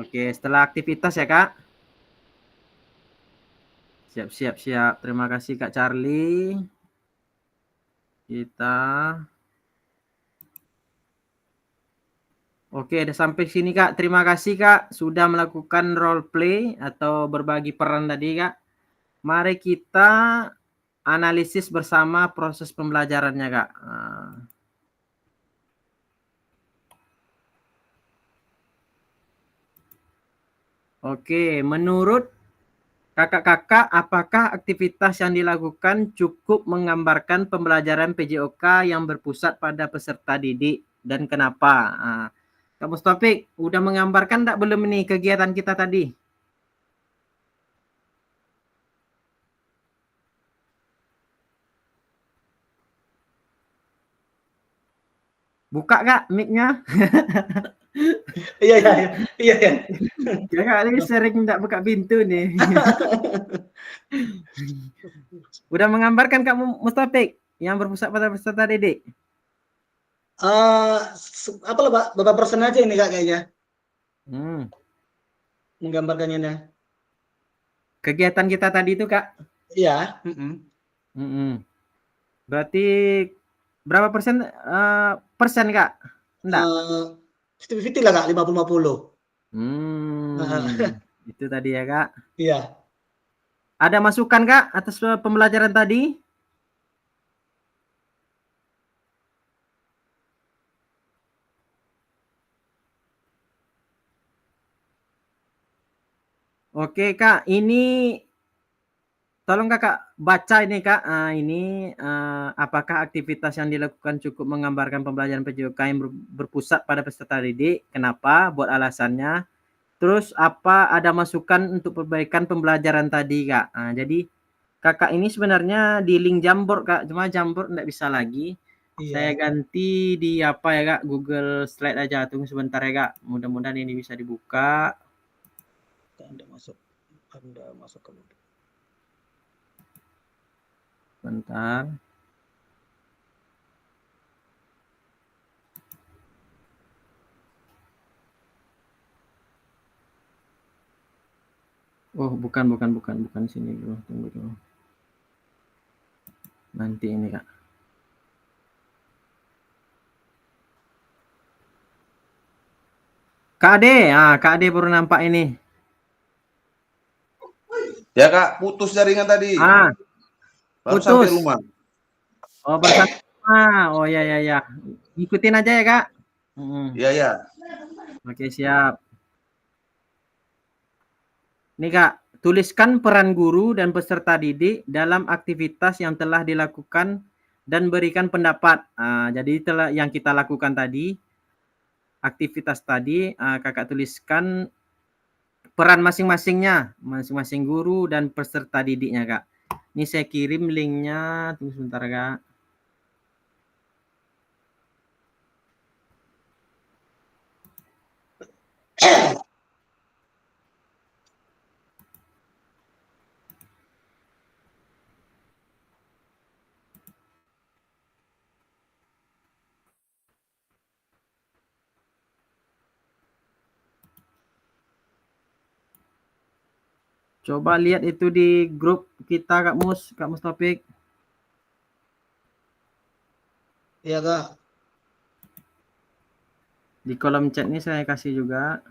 Oke, setelah aktivitas ya Kak? Siap. Terima kasih Kak Charlie. Oke, udah sampai sini Kak. Terima kasih Kak sudah melakukan role play atau berbagi peran tadi Kak. Mari kita analisis bersama proses pembelajarannya Kak. Oke, menurut kakak-kakak, apakah aktivitas yang dilakukan cukup menggambarkan pembelajaran PJOK yang berpusat pada peserta didik dan kenapa? Kak Mustafik, udah menggambarkan enggak belum ini kegiatan kita tadi? Buka Kak mic-nya. Iya. Kakak ini sering enggak buka pintu nih. Udah menggambarkan Kak Mustafik yang berpusat pada peserta didik? Apa lah Pak? Beberapa persen aja ini Kak kayaknya. Menggambarkannya. Kegiatan kita tadi itu Kak? Iya. Berarti berapa persen Kak? Enggak? 50-50 lah Kak, 50-50. Itu tadi ya Kak. Iya. Ada masukan Kak atas pembelajaran tadi? Oke Kak, ini tolong Kakak baca ini Kak. Apakah aktivitas yang dilakukan cukup menggambarkan pembelajaran PJOK yang berpusat pada peserta didik? Kenapa? Buat alasannya. Terus ada masukan untuk perbaikan pembelajaran tadi Kak. Jadi Kakak ini sebenarnya di link Jamboard Kak, cuma Jamboard enggak bisa lagi. Iya. Saya ganti di apa ya Kak, Google Slide aja. Tunggu sebentar ya Kak. Mudah-mudahan ini bisa dibuka. Anda masuk ke Bentar. Oh, bukan sini dulu. Tunggu dulu. Nanti ini Kak. Kak Ade baru nampak ini. Ya Kak, putus jaringan tadi. Baru Putus. sampai rumah. Oh, oh ya. Ikutin aja ya Kak. Iya. Oke, siap. Nih Kak, tuliskan peran guru dan peserta didik dalam aktivitas yang telah dilakukan dan berikan pendapat. Jadi yang kita lakukan tadi, aktivitas tadi, Kakak tuliskan peran masing-masing guru dan peserta didiknya Kak. Ini saya kirim linknya, tunggu sebentar Kak. Coba lihat itu di grup kita Kak Mus Taufik. Iya Kak. Di kolom chat ini saya kasih juga.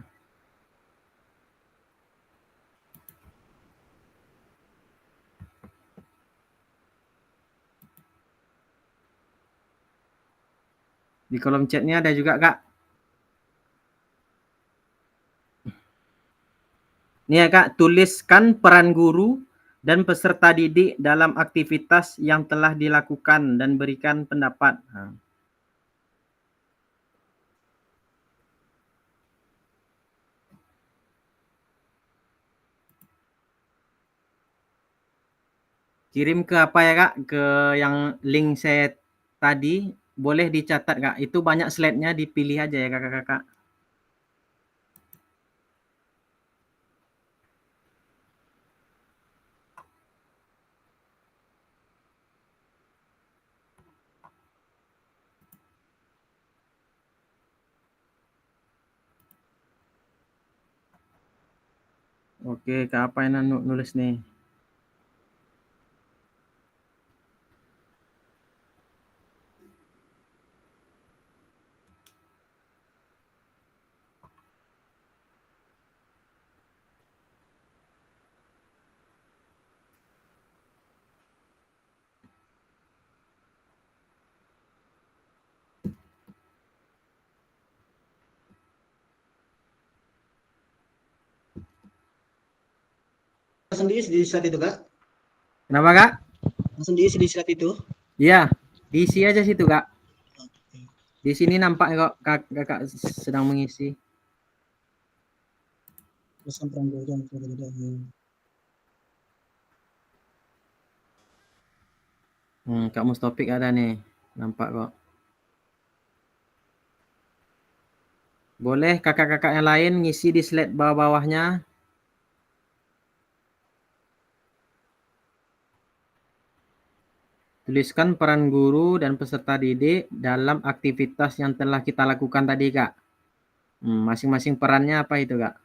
Di kolom chatnya ada juga Kak. Nih ya Kak, tuliskan peran guru dan peserta didik dalam aktivitas yang telah dilakukan dan berikan pendapat. Nah. Kirim ke apa ya Kak? Ke yang link saya tadi. Boleh dicatat Kak. Itu banyak slide-nya, dipilih aja ya Kakak-kakak. Oke, Kak apa yang nulis nih? Langsung diisi di slide itu Kak. Kenapa Kak? Langsung diisi di slide itu. Iya, diisi aja situ Kak. Di sini nampak kok kakak sedang mengisi. Kak Mustopik ada nih, nampak kok. Boleh kakak-kakak yang lain ngisi di slide bawah-bawahnya. Tuliskan peran guru dan peserta didik dalam aktivitas yang telah kita lakukan tadi, Kak. Masing-masing perannya apa itu, Kak?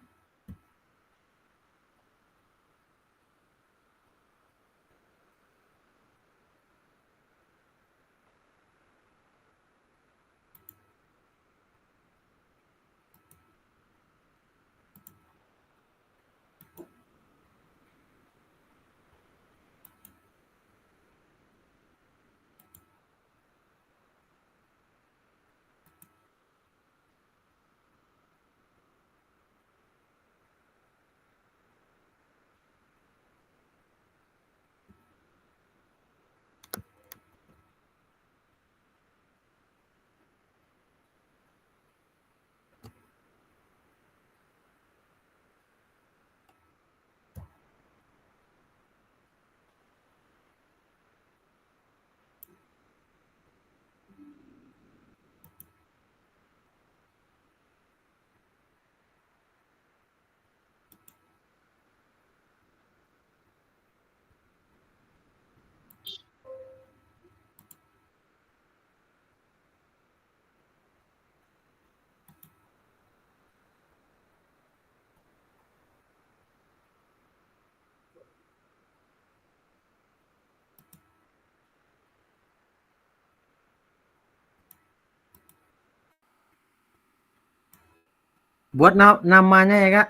Buat namanya ya, Kak.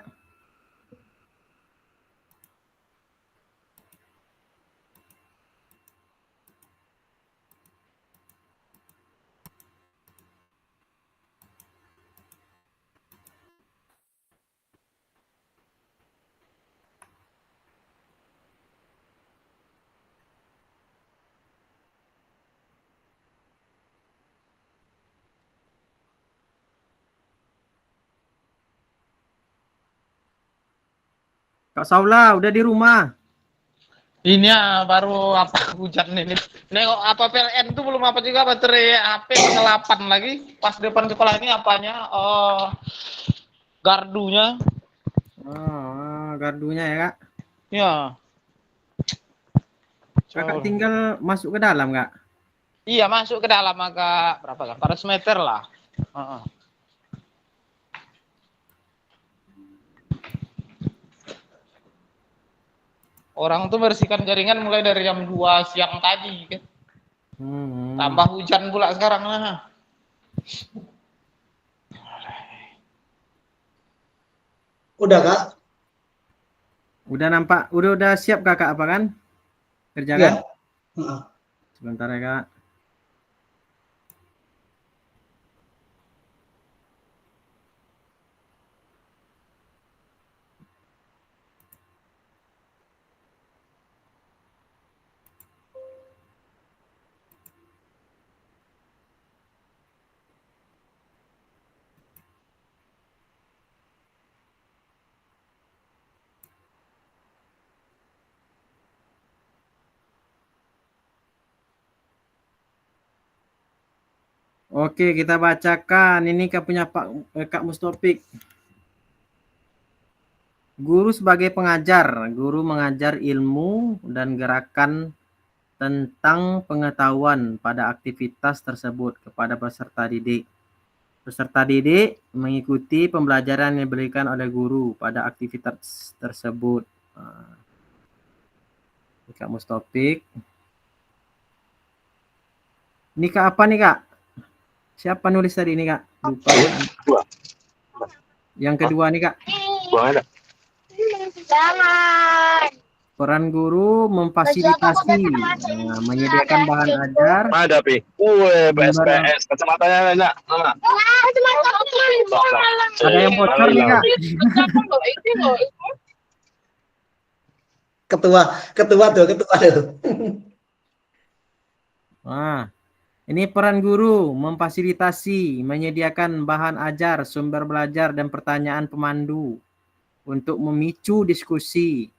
Kak Saula udah di rumah. Ini ya baru apa hujan ini. Nengok apa PLN tuh belum apa juga baterai HP ke-8 lagi. Pas depan sekolah ini apanya? Oh, gardunya. Oh, gardunya ya, Kak. Ya. Kakak tinggal masuk ke dalam, Kak? Iya, masuk ke dalam agak berapa kan? 400 meter lah. Orang tuh bersihkan jaringan mulai dari jam 2 siang tadi kan. Tambah hujan pula sekarang lah. Udah Kak? Udah nampak, udah siap Kakak apa kan? Kerjakan? Iya. Sebentar ya Kak. Oke, kita bacakan. Ini Kak punya Kak Mustopik. Guru sebagai pengajar. Guru mengajar ilmu dan gerakan tentang pengetahuan pada aktivitas tersebut kepada peserta didik. Peserta didik mengikuti pembelajaran yang diberikan oleh guru pada aktivitas tersebut. Kak Mustopik. Ini Kak apa nih Kak? Siapa nulis tadi ini Kak? Lupa. Yang kedua nih Kak. Peran guru memfasilitasi, menyediakan bahan ajar. Ada pi. PSPS kacamatanya enak. Ada yang bocor nih Kak. Ketua tuh. Wah. Ini peran guru memfasilitasi, menyediakan bahan ajar, sumber belajar, dan pertanyaan pemandu untuk memicu diskusi,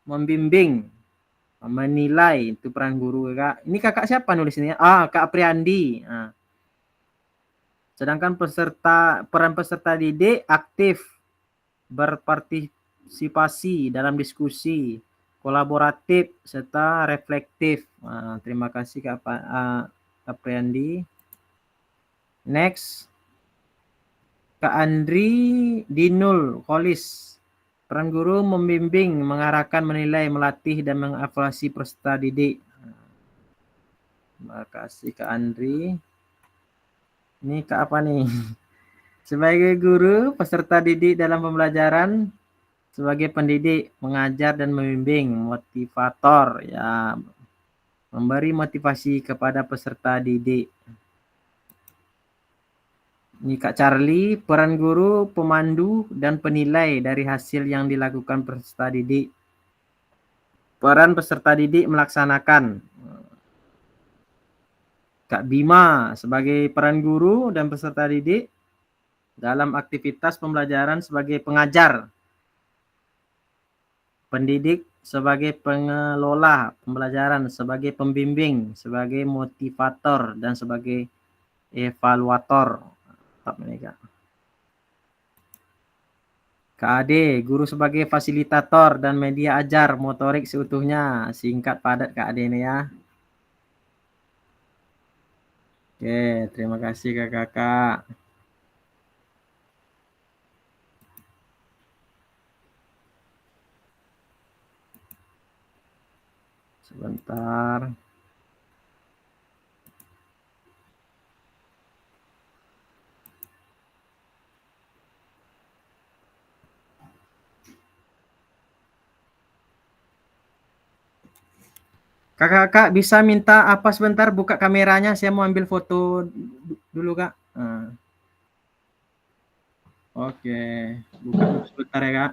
membimbing, menilai. Itu peran guru Kak. Ini Kakak siapa nulis ini? Kak Apriandi. Sedangkan peran peserta didik aktif, berpartisipasi dalam diskusi, kolaboratif, serta reflektif. Terima kasih Kak Apriandi. Next, Kak Andri Dinul Kholis. Peran guru membimbing, mengarahkan, menilai, melatih, dan mengevaluasi peserta didik. Terima kasih Kak Andri. Ini Kak apa nih? Sebagai guru, peserta didik dalam pembelajaran, sebagai pendidik, mengajar dan membimbing, motivator, ya, memberi motivasi kepada peserta didik. Ini Kak Charlie, peran guru, pemandu, dan penilai dari hasil yang dilakukan peserta didik. Peran peserta didik melaksanakan. Kak Bima, sebagai peran guru dan peserta didik dalam aktivitas pembelajaran sebagai pengajar. Pendidik sebagai pengelola pembelajaran, sebagai pembimbing, sebagai motivator, dan sebagai evaluator. Kak Ade, guru sebagai fasilitator dan media ajar motorik seutuhnya. Singkat padat Kak Ade ini ya. Oke, terima kasih Kakak. Sebentar. Kakak bisa minta apa sebentar, buka kameranya, saya mau ambil foto dulu Kak. Oke, buka dulu sebentar ya Kak.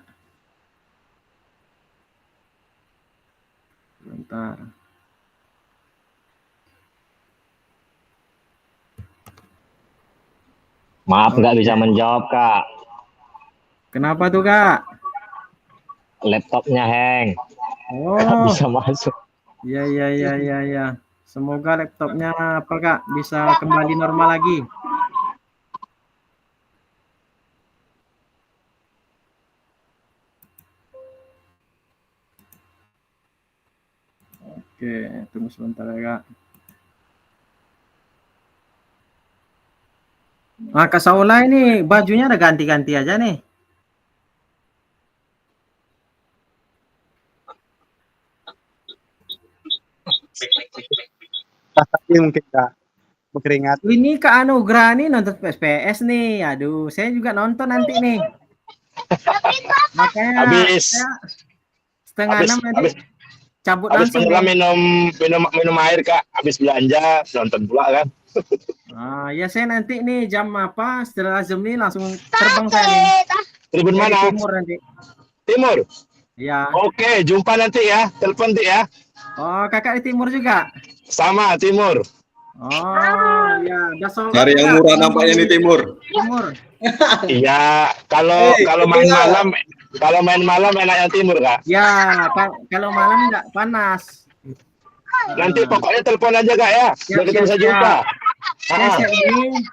Sebentar. Maaf nggak bisa menjawab Kak. Kenapa tuh Kak? Laptopnya hang. Nggak bisa masuk. Iya. Semoga laptopnya apa Kak bisa kembali normal lagi. Oke, tunggu sebentar ya Kak. Kak Saula ini bajunya ada ganti-ganti aja nih. Tapi mungkin Kak berkeringat. Ini Kak Anugrah nih nonton PS nih. Aduh, saya juga nonton nanti nih. Makanya Habis saya setengah habis 6 nanti habis cabut habis langsung pulang nih. minum air Kak, habis belanja nonton pula kan. Ya saya nanti nih jam apa setelah Zoom nih langsung terbang saya nih. Tribun Saya di mana? Timur nanti. Timur. Ya. Oke, jumpa nanti ya. Telepon nanti ya. Oh, kakak di Timur juga? Sama Timur. Oh, ya. Udah sold out Cari yang juga murah nampaknya di Timur. Timur. Iya, kalau main malam enak yang Timur Kak. Ya, kalau malam nggak panas. Nanti pokoknya telepon aja Kak ya. Biar kita bisa jumpa. Saya siap ini,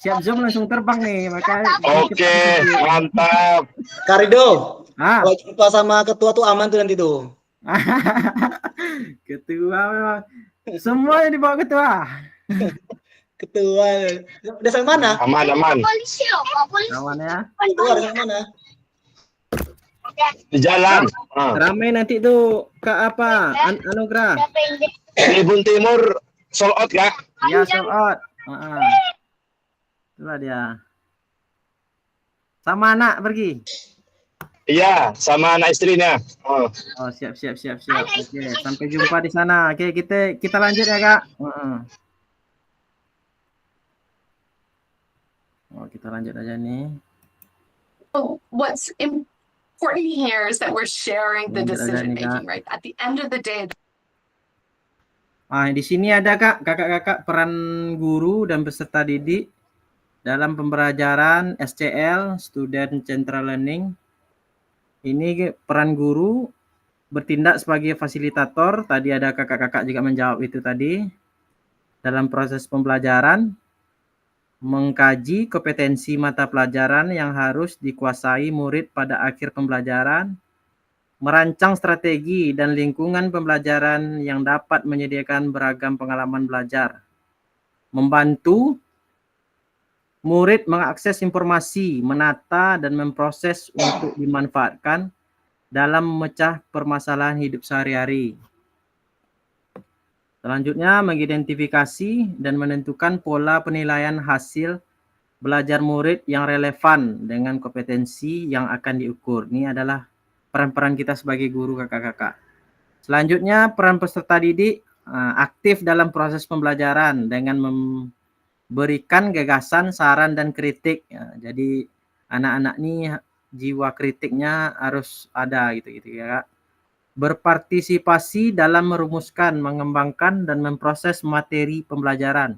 siap Zoom langsung terbang nih, makanya. Oke, mantap. Karido, kalau jumpa sama ketua tuh aman tuh nanti tuh. Ketua memang. Semuanya dibawa ketua. Ketua. Udah sampai mana? Aman. Aman ya. Ketua udah sampai mana? Di jalan. Ramai nanti tuh Kak apa? Anugrah. Tribun Timur sold out Kak. Ya sold out. Itulah dia. Sama anak pergi. Iya, sama anak istrinya. Oh, siap. Oke, sampai jumpa di sana. Oke, kita lanjut ya, Kak. Kita lanjut aja nih. What's important here is that we're sharing the decision making, right? At the end of the day. Di sini ada Kak, kakak-kakak peran guru dan peserta didik dalam pembelajaran SCL, Student Central Learning. Ini peran guru bertindak sebagai fasilitator. Tadi ada kakak-kakak juga menjawab itu tadi. Dalam proses pembelajaran, mengkaji kompetensi mata pelajaran yang harus dikuasai murid pada akhir pembelajaran, merancang strategi dan lingkungan pembelajaran yang dapat menyediakan beragam pengalaman belajar, membantu murid mengakses informasi, menata dan memproses untuk dimanfaatkan dalam memecah permasalahan hidup sehari-hari. Selanjutnya, mengidentifikasi dan menentukan pola penilaian hasil belajar murid yang relevan dengan kompetensi yang akan diukur. Ini adalah peran-peran kita sebagai guru kakak-kakak. Selanjutnya, peran peserta didik aktif dalam proses pembelajaran dengan berikan gagasan, saran, dan kritik. Jadi anak-anak ini jiwa kritiknya harus ada gitu ya Kak. Berpartisipasi dalam merumuskan, mengembangkan, dan memproses materi pembelajaran.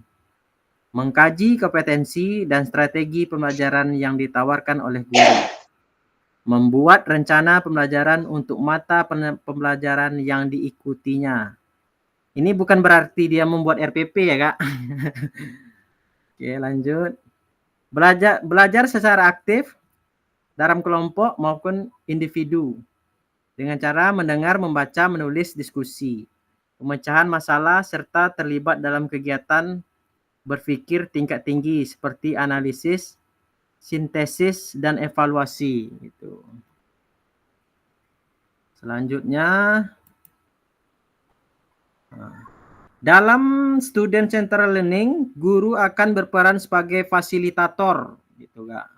Mengkaji kompetensi dan strategi pembelajaran yang ditawarkan oleh guru. Membuat rencana pembelajaran untuk mata pembelajaran yang diikutinya. Ini bukan berarti dia membuat RPP ya Kak. Oke, lanjut. Belajar secara aktif dalam kelompok maupun individu dengan cara mendengar, membaca, menulis, diskusi, pemecahan masalah, serta terlibat dalam kegiatan berpikir tingkat tinggi seperti analisis, sintesis, dan evaluasi. Gitu. Selanjutnya, dalam student central learning, guru akan berperan sebagai fasilitator, gitu Kak.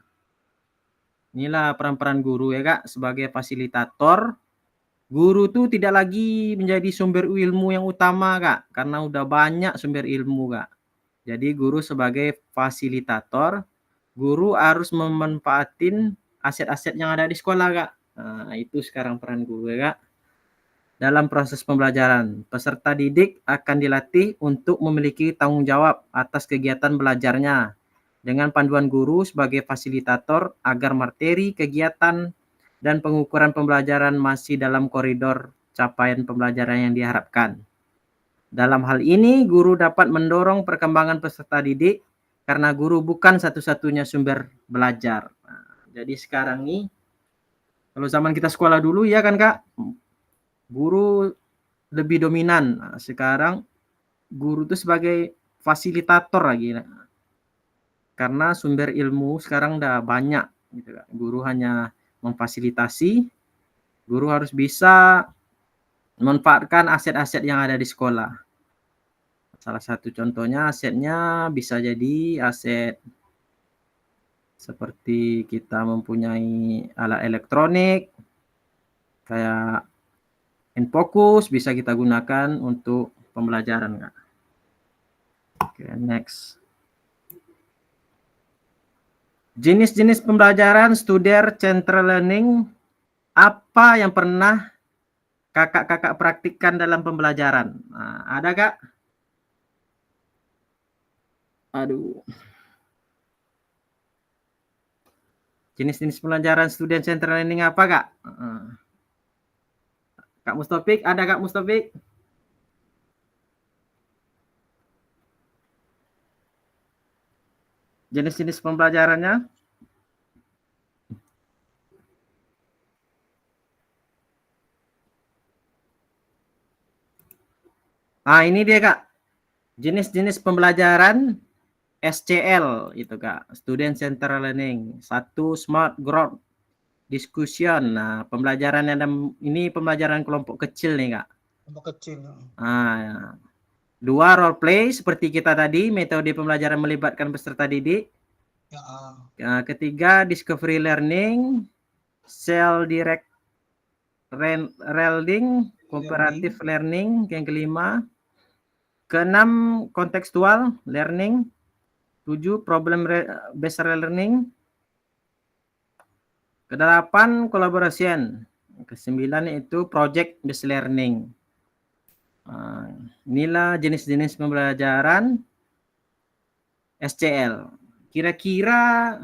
Inilah peran-peran guru ya Kak, sebagai fasilitator. Guru tuh tidak lagi menjadi sumber ilmu yang utama Kak, karena udah banyak sumber ilmu Kak. Jadi guru sebagai fasilitator, guru harus memanfaatin aset-aset yang ada di sekolah Kak. Nah, itu sekarang peran guru ya Kak. Dalam proses pembelajaran, peserta didik akan dilatih untuk memiliki tanggung jawab atas kegiatan belajarnya dengan panduan guru sebagai fasilitator agar materi, kegiatan, dan pengukuran pembelajaran masih dalam koridor capaian pembelajaran yang diharapkan. Dalam hal ini, guru dapat mendorong perkembangan peserta didik karena guru bukan satu-satunya sumber belajar. Nah, jadi sekarang nih, kalau zaman kita sekolah dulu ya kan Kak, guru lebih dominan. Nah, sekarang guru itu sebagai fasilitator lagi. Karena sumber ilmu sekarang udah banyak. Gitu, Kak. Guru hanya memfasilitasi, guru harus bisa memanfaatkan aset-aset yang ada di sekolah. Salah satu contohnya asetnya bisa jadi aset seperti kita mempunyai alat elektronik kayak Enfokus bisa kita gunakan untuk pembelajaran, Kak. Oke, next. Jenis-jenis pembelajaran Studer Central Learning, apa yang pernah kakak-kakak praktikkan dalam pembelajaran? Nah, ada, Kak? Aduh. Jenis-jenis pembelajaran Student Central Learning apa, Kak? Kak Mustofik, ada Kak Mustofik? Jenis-jenis pembelajarannya? Ini dia, Kak. Jenis-jenis pembelajaran SCL itu, Kak. Student Central Learning. 1, Smart Group Discussion. Nah, pembelajaran ini pembelajaran kelompok kecil nih, Kak. Kelompok kecil. 2, role play seperti kita tadi, metode pembelajaran melibatkan peserta didik. Ketiga, discovery learning, self direct learning, cooperative learning. Yang kelima. Keenam, contextual learning. 7, problem based learning. Kedelapan, collaboration. Kesembilan itu project based learning. Inilah jenis-jenis pembelajaran SCL. Kira-kira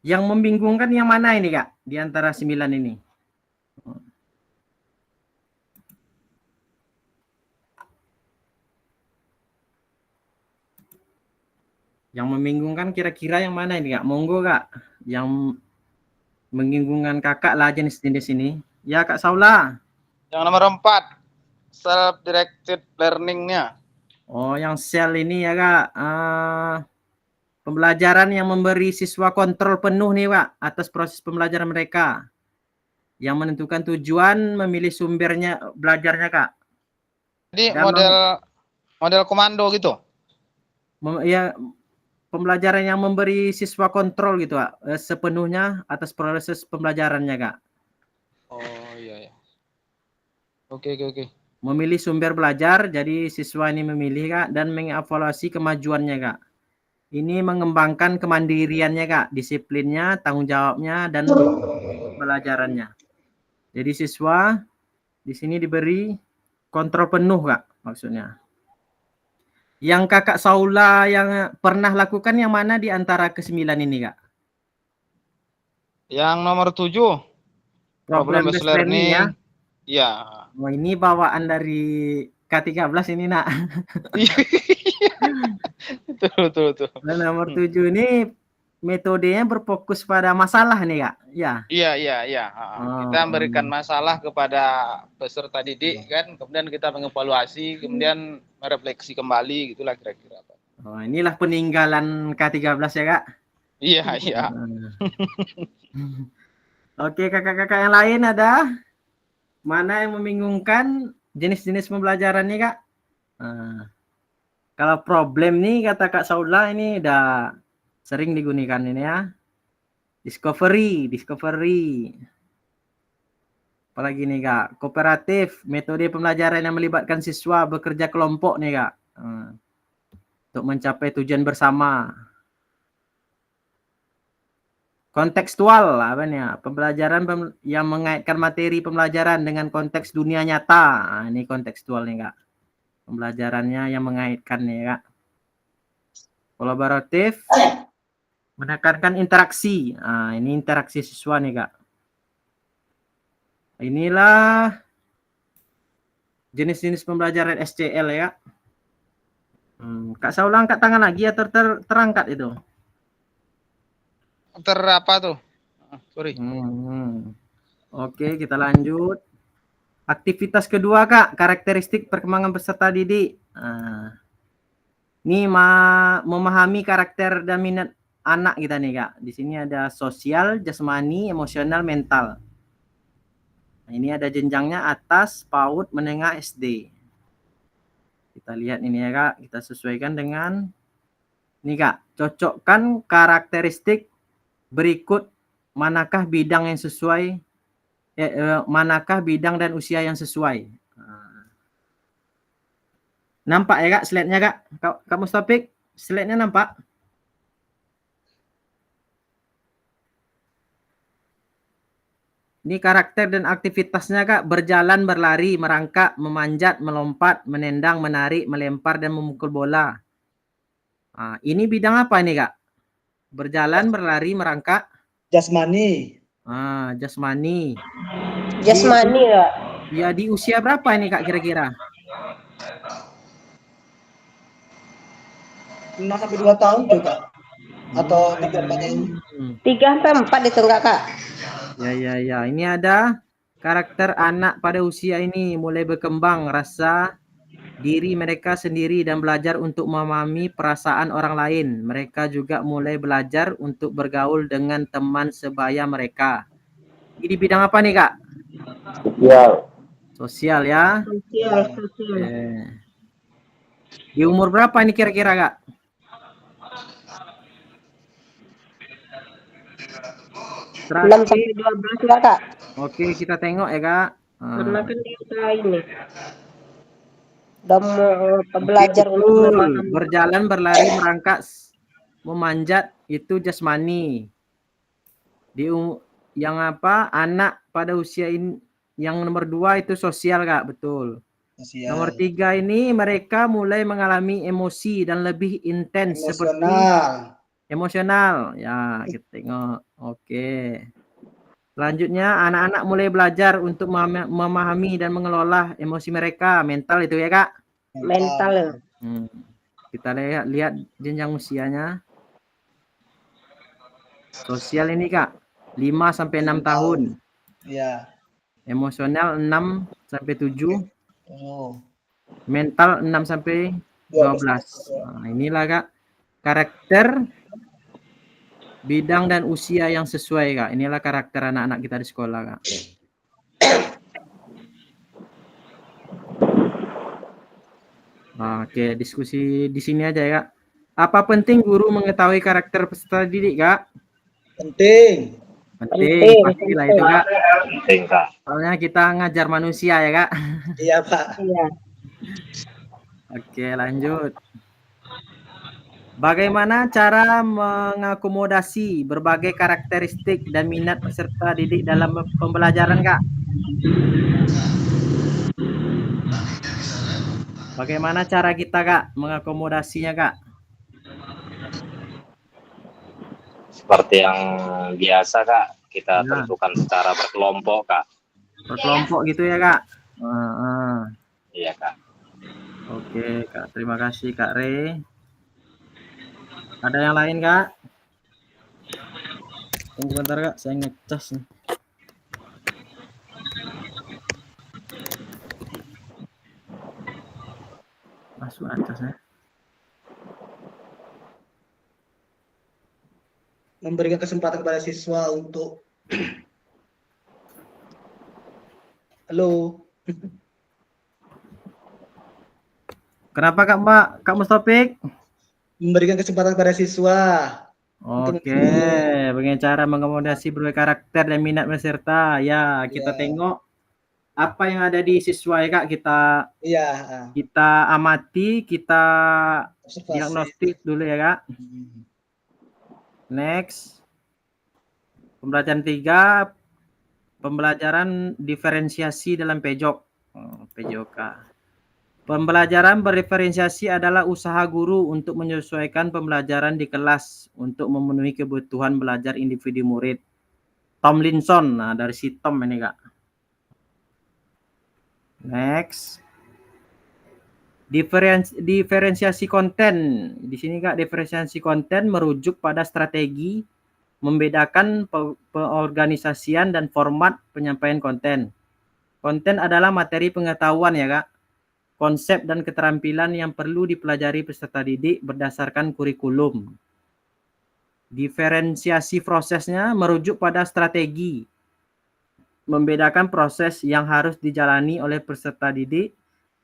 yang membingungkan yang mana ini, Kak? Di antara 9 ini. Yang membingungkan kira-kira yang mana ini, Kak? Monggo, Kak. Yang membingungkan kakak lah jenis-jenis ini. Ya, Kak Saula. Yang nomor 4, self-directed learning-nya. Oh, yang sel ini ya, Kak. Pembelajaran yang memberi siswa kontrol penuh nih, Pak, atas proses pembelajaran mereka. Yang menentukan tujuan, memilih sumbernya belajarnya, Kak. Jadi model komando gitu? Ya, pembelajaran yang memberi siswa kontrol gitu, Kak, sepenuhnya atas proses pembelajarannya, Kak. Oh, iya. Oke. Memilih sumber belajar, jadi siswa ini memilih, Kak, dan mengevaluasi kemajuannya, Kak. Ini mengembangkan kemandiriannya, Kak, disiplinnya, tanggung jawabnya, dan pembelajarannya. Jadi siswa di sini diberi kontrol penuh, Kak, maksudnya. Yang Kakak Saula yang pernah lakukan yang mana di antara ke-9 ini, Kak? Yang nomor 7, problem based learning ya? Iya. Oh, ini bawaan dari K13 ini, Nak. Betul. Dan nomor 7 ini metodenya berfokus pada masalah nih, Kak. Ya. Iya. Kita memberikan masalah kepada peserta didik kan, kemudian kita mengevaluasi, kemudian merefleksi kembali, gitulah kira-kira. Oh, inilah peninggalan K13 ya, Kak. Iya. Oke, kakak-kakak yang lain ada? Mana yang membingungkan jenis-jenis pembelajaran nih, Kak? Kalau problem nih, kata Kak Saula, ini udah sering digunakan ini ya. Discovery. Apalagi nih, Kak? Kooperatif, metode pembelajaran yang melibatkan siswa bekerja kelompok nih, Kak. Untuk mencapai tujuan bersama. Kontekstual, apa nih? Pembelajaran yang mengaitkan materi pembelajaran dengan konteks dunia nyata. Ini kontekstual nih, Kak. Pembelajarannya yang mengaitkan nih, Kak. Kolaboratif, menekankan interaksi. Ini interaksi siswa nih, Kak. Inilah jenis-jenis pembelajaran SCL ya. Kak Saula angkat tangan lagi ya, terangkat itu. Apa tuh? Sorry. Oke, kita lanjut. Aktivitas kedua, Kak, karakteristik perkembangan peserta didik. Ini memahami karakter dan minat anak kita nih, Kak. Di sini ada sosial, jasmani, emosional, mental. Ini ada jenjangnya atas, PAUD, menengah, SD. Kita lihat ini ya Kak, kita sesuaikan dengan ini Kak, cocokkan karakteristik berikut, manakah bidang yang sesuai, manakah bidang dan usia yang sesuai. Nampak ya Kak slide-nya Kak? Kak Mustafik, slide-nya nampak? Ini karakter dan aktivitasnya Kak, berjalan, berlari, merangkak, memanjat, melompat, menendang, menarik, melempar, dan memukul bola. Nah, ini bidang apa ini Kak? Berjalan, berlari, merangkak. Jasmani. Jasmani. Jasmani Kak. Ya, di usia berapa ini Kak kira-kira? 6 sampai 2 tahun tuh Kak. Atau 3-4 tahun. 3-4 itu enggak Kak? Ya. Ini ada karakter anak pada usia ini mulai berkembang rasa diri mereka sendiri dan belajar untuk memahami perasaan orang lain. Mereka juga mulai belajar untuk bergaul dengan teman sebaya mereka. Ini bidang apa nih Kak? Sosial ya. Sosial. Di umur berapa ini kira-kira Kak? Terakhir, 6 sampai 12 lah Kak. Oke, kita tengok ya Kak. Karena kan dia ini udah mau belajar untuk memahami. Berjalan, berlari, merangkak, memanjat itu jasmani. Yang apa? Anak pada usia ini, yang nomor 2 itu sosial Kak, betul. Sosial. Nomor 3 ini mereka mulai mengalami emosi dan lebih intens seperti emosional. Ya, kita tengok. Oke. Selanjutnya anak-anak mulai belajar untuk memahami dan mengelola emosi mereka. Mental itu ya Kak? Mental. Kita lihat jenjang usianya. Sosial ini Kak, 5 sampai 6 tahun. Iya. Emosional 6 sampai 7. Mental 6 sampai 12. Nah, inilah Kak karakter, bidang dan usia yang sesuai Kak. Inilah karakter anak-anak kita di sekolah Kak. Oke, diskusi di sini aja ya Kak. Apa penting guru mengetahui karakter peserta didik Kak? Penting. Pastilah itu Kak. Penting Kak. Soalnya kita ngajar manusia ya Kak. Iya Pak. Iya. Oke, lanjut. Bagaimana cara mengakomodasi berbagai karakteristik dan minat peserta didik dalam pembelajaran Kak? Bagaimana cara kita Kak mengakomodasinya Kak? Seperti yang biasa Kak, kita tentukan secara berkelompok Kak. Berkelompok gitu ya Kak? Iya Kak. Oke Kak, terima kasih Kak Re. Ada yang lain Kak? Tunggu bentar Kak, saya ngecas nih. Masuk atasnya. Memberikan kesempatan kepada siswa untuk halo. Kenapa Kak Mustafik? Memberikan kesempatan kepada siswa. Oke, bagaimana cara mengakomodasi berbagai karakter dan minat peserta? Ya, kita tengok apa yang ada di siswa ya Kak. Kita amati, kita diagnostik dulu ya Kak. Next. Pembelajaran 3, pembelajaran diferensiasi dalam PJOK. PJOK. Pembelajaran berdiferensiasi adalah usaha guru untuk menyesuaikan pembelajaran di kelas untuk memenuhi kebutuhan belajar individu murid. Tomlinson, nah dari si Tom ini Kak. Next. Diferensiasi konten. Di sini Kak, diferensiasi konten merujuk pada strategi membedakan pengorganisasian dan format penyampaian konten. Konten adalah materi pengetahuan ya Kak. Konsep dan keterampilan yang perlu dipelajari peserta didik berdasarkan kurikulum. Diferensiasi prosesnya merujuk pada strategi membedakan proses yang harus dijalani oleh peserta didik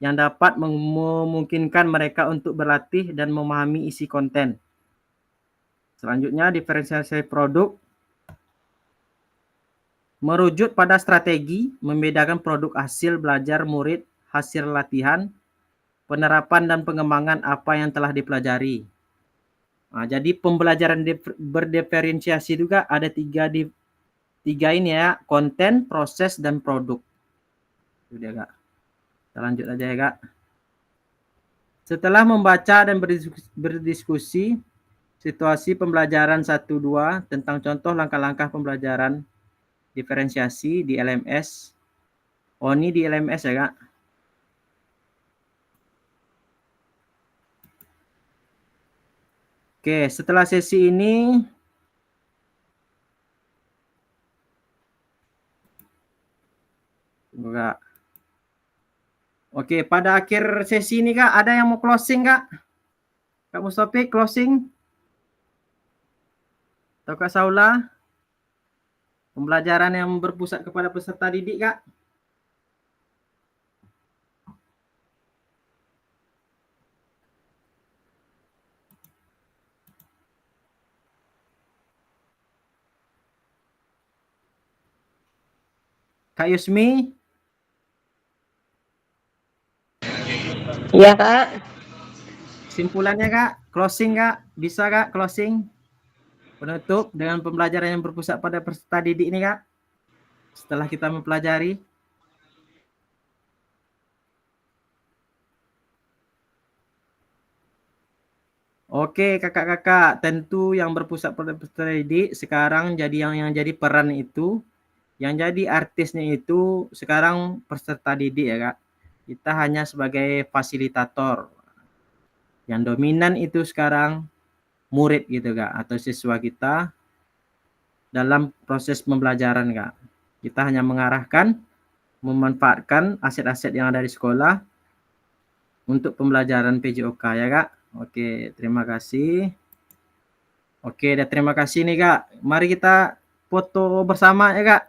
yang dapat memungkinkan mereka untuk berlatih dan memahami isi konten. Selanjutnya, diferensiasi produk merujuk pada strategi membedakan produk hasil belajar murid, hasil latihan, penerapan dan pengembangan apa yang telah dipelajari. Nah, jadi pembelajaran berdiferensiasi juga ada tiga ini ya, konten, proses, dan produk. Sudah Kak. Kita lanjut aja ya Kak. Setelah membaca dan berdiskusi situasi pembelajaran 1-2 tentang contoh langkah-langkah pembelajaran diferensiasi di LMS. Oh, ini di LMS ya Kak. Oke, setelah sesi ini Kak. Oke, pada akhir sesi ini Kak, ada yang mau closing Kak? Kak Mustopik closing? Atau Kak Saula? Pembelajaran yang berpusat kepada peserta didik Kak? Kak Yusmi? Iya Kak. Simpulannya Kak, closing Kak, bisa Kak closing? Penutup dengan pembelajaran yang berpusat pada peserta didik ini Kak. Setelah kita mempelajari. Oke kakak-kakak, tentu yang berpusat pada peserta didik sekarang jadi yang jadi peran itu, yang jadi artisnya itu sekarang peserta didik ya Kak. Kita hanya sebagai fasilitator. Yang dominan itu sekarang murid gitu Kak, atau siswa kita dalam proses pembelajaran Kak. Kita hanya mengarahkan, memanfaatkan aset-aset yang ada di sekolah untuk pembelajaran PJOK ya Kak. Oke, terima kasih. Oke, dan terima kasih nih Kak. Mari kita foto bersama ya Kak.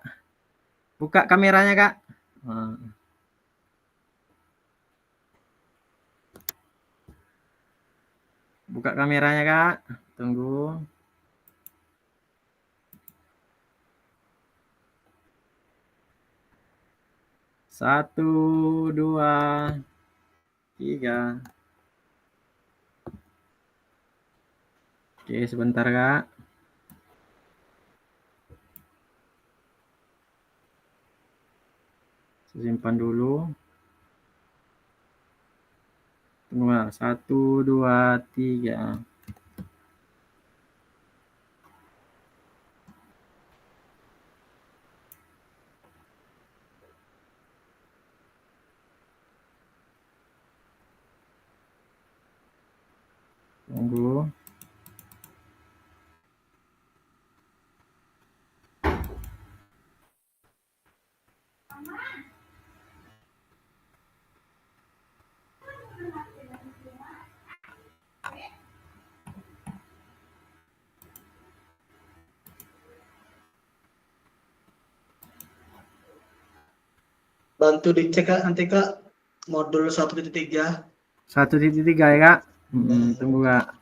Buka kameranya Kak. Buka kameranya Kak. Tunggu. Satu, dua, tiga. Oke, sebentar Kak. Simpan dulu. Tunggu, 1, 2, 3. Tunggu. Bantu dicek Kak, nanti Kak, modul 1.3. 1.3 ya Kak. Tunggu Kak.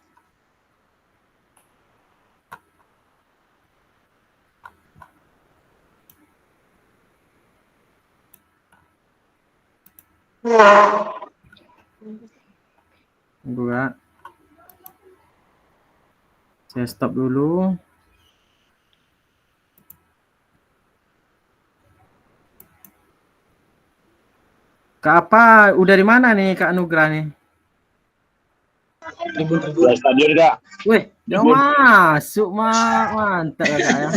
Tunggu Kak. Saya stop dulu. Kak apa? Udah di mana nih Kak Nugra nih? Di stadion Kak. Wih, udah masuk mantap Kak ya.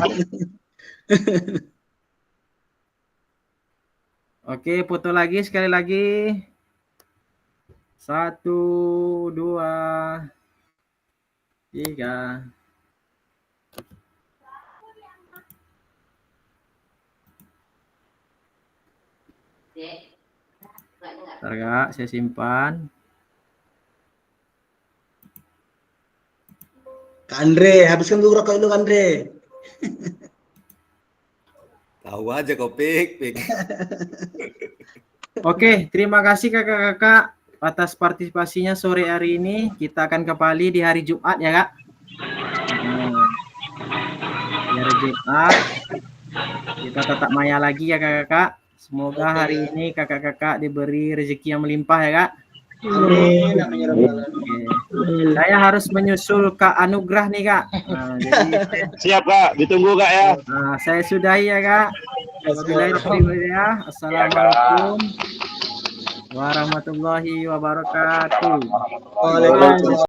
Oke, foto lagi sekali lagi. 1, 2, 3. Bentar Kak, saya simpan. Kak Andre, habiskan dulu rokok itu Kak Andre. Tahu aja kok, Pik. Oke, terima kasih kakak-kakak atas partisipasinya sore hari ini. Kita akan kembali di hari Jumat ya kak. Di hari Jumat kita tetap maya lagi ya kakak-kakak. Semoga hari ini kakak-kakak diberi rezeki yang melimpah ya kak. Amin. Saya harus menyusul Kak Anugrah nih kak. Jadi Siap Kak, ditunggu Kak ya. saya sudahi ya kak. Assalamualaikum warahmatullahi wabarakatuh. Waalaikumsalam.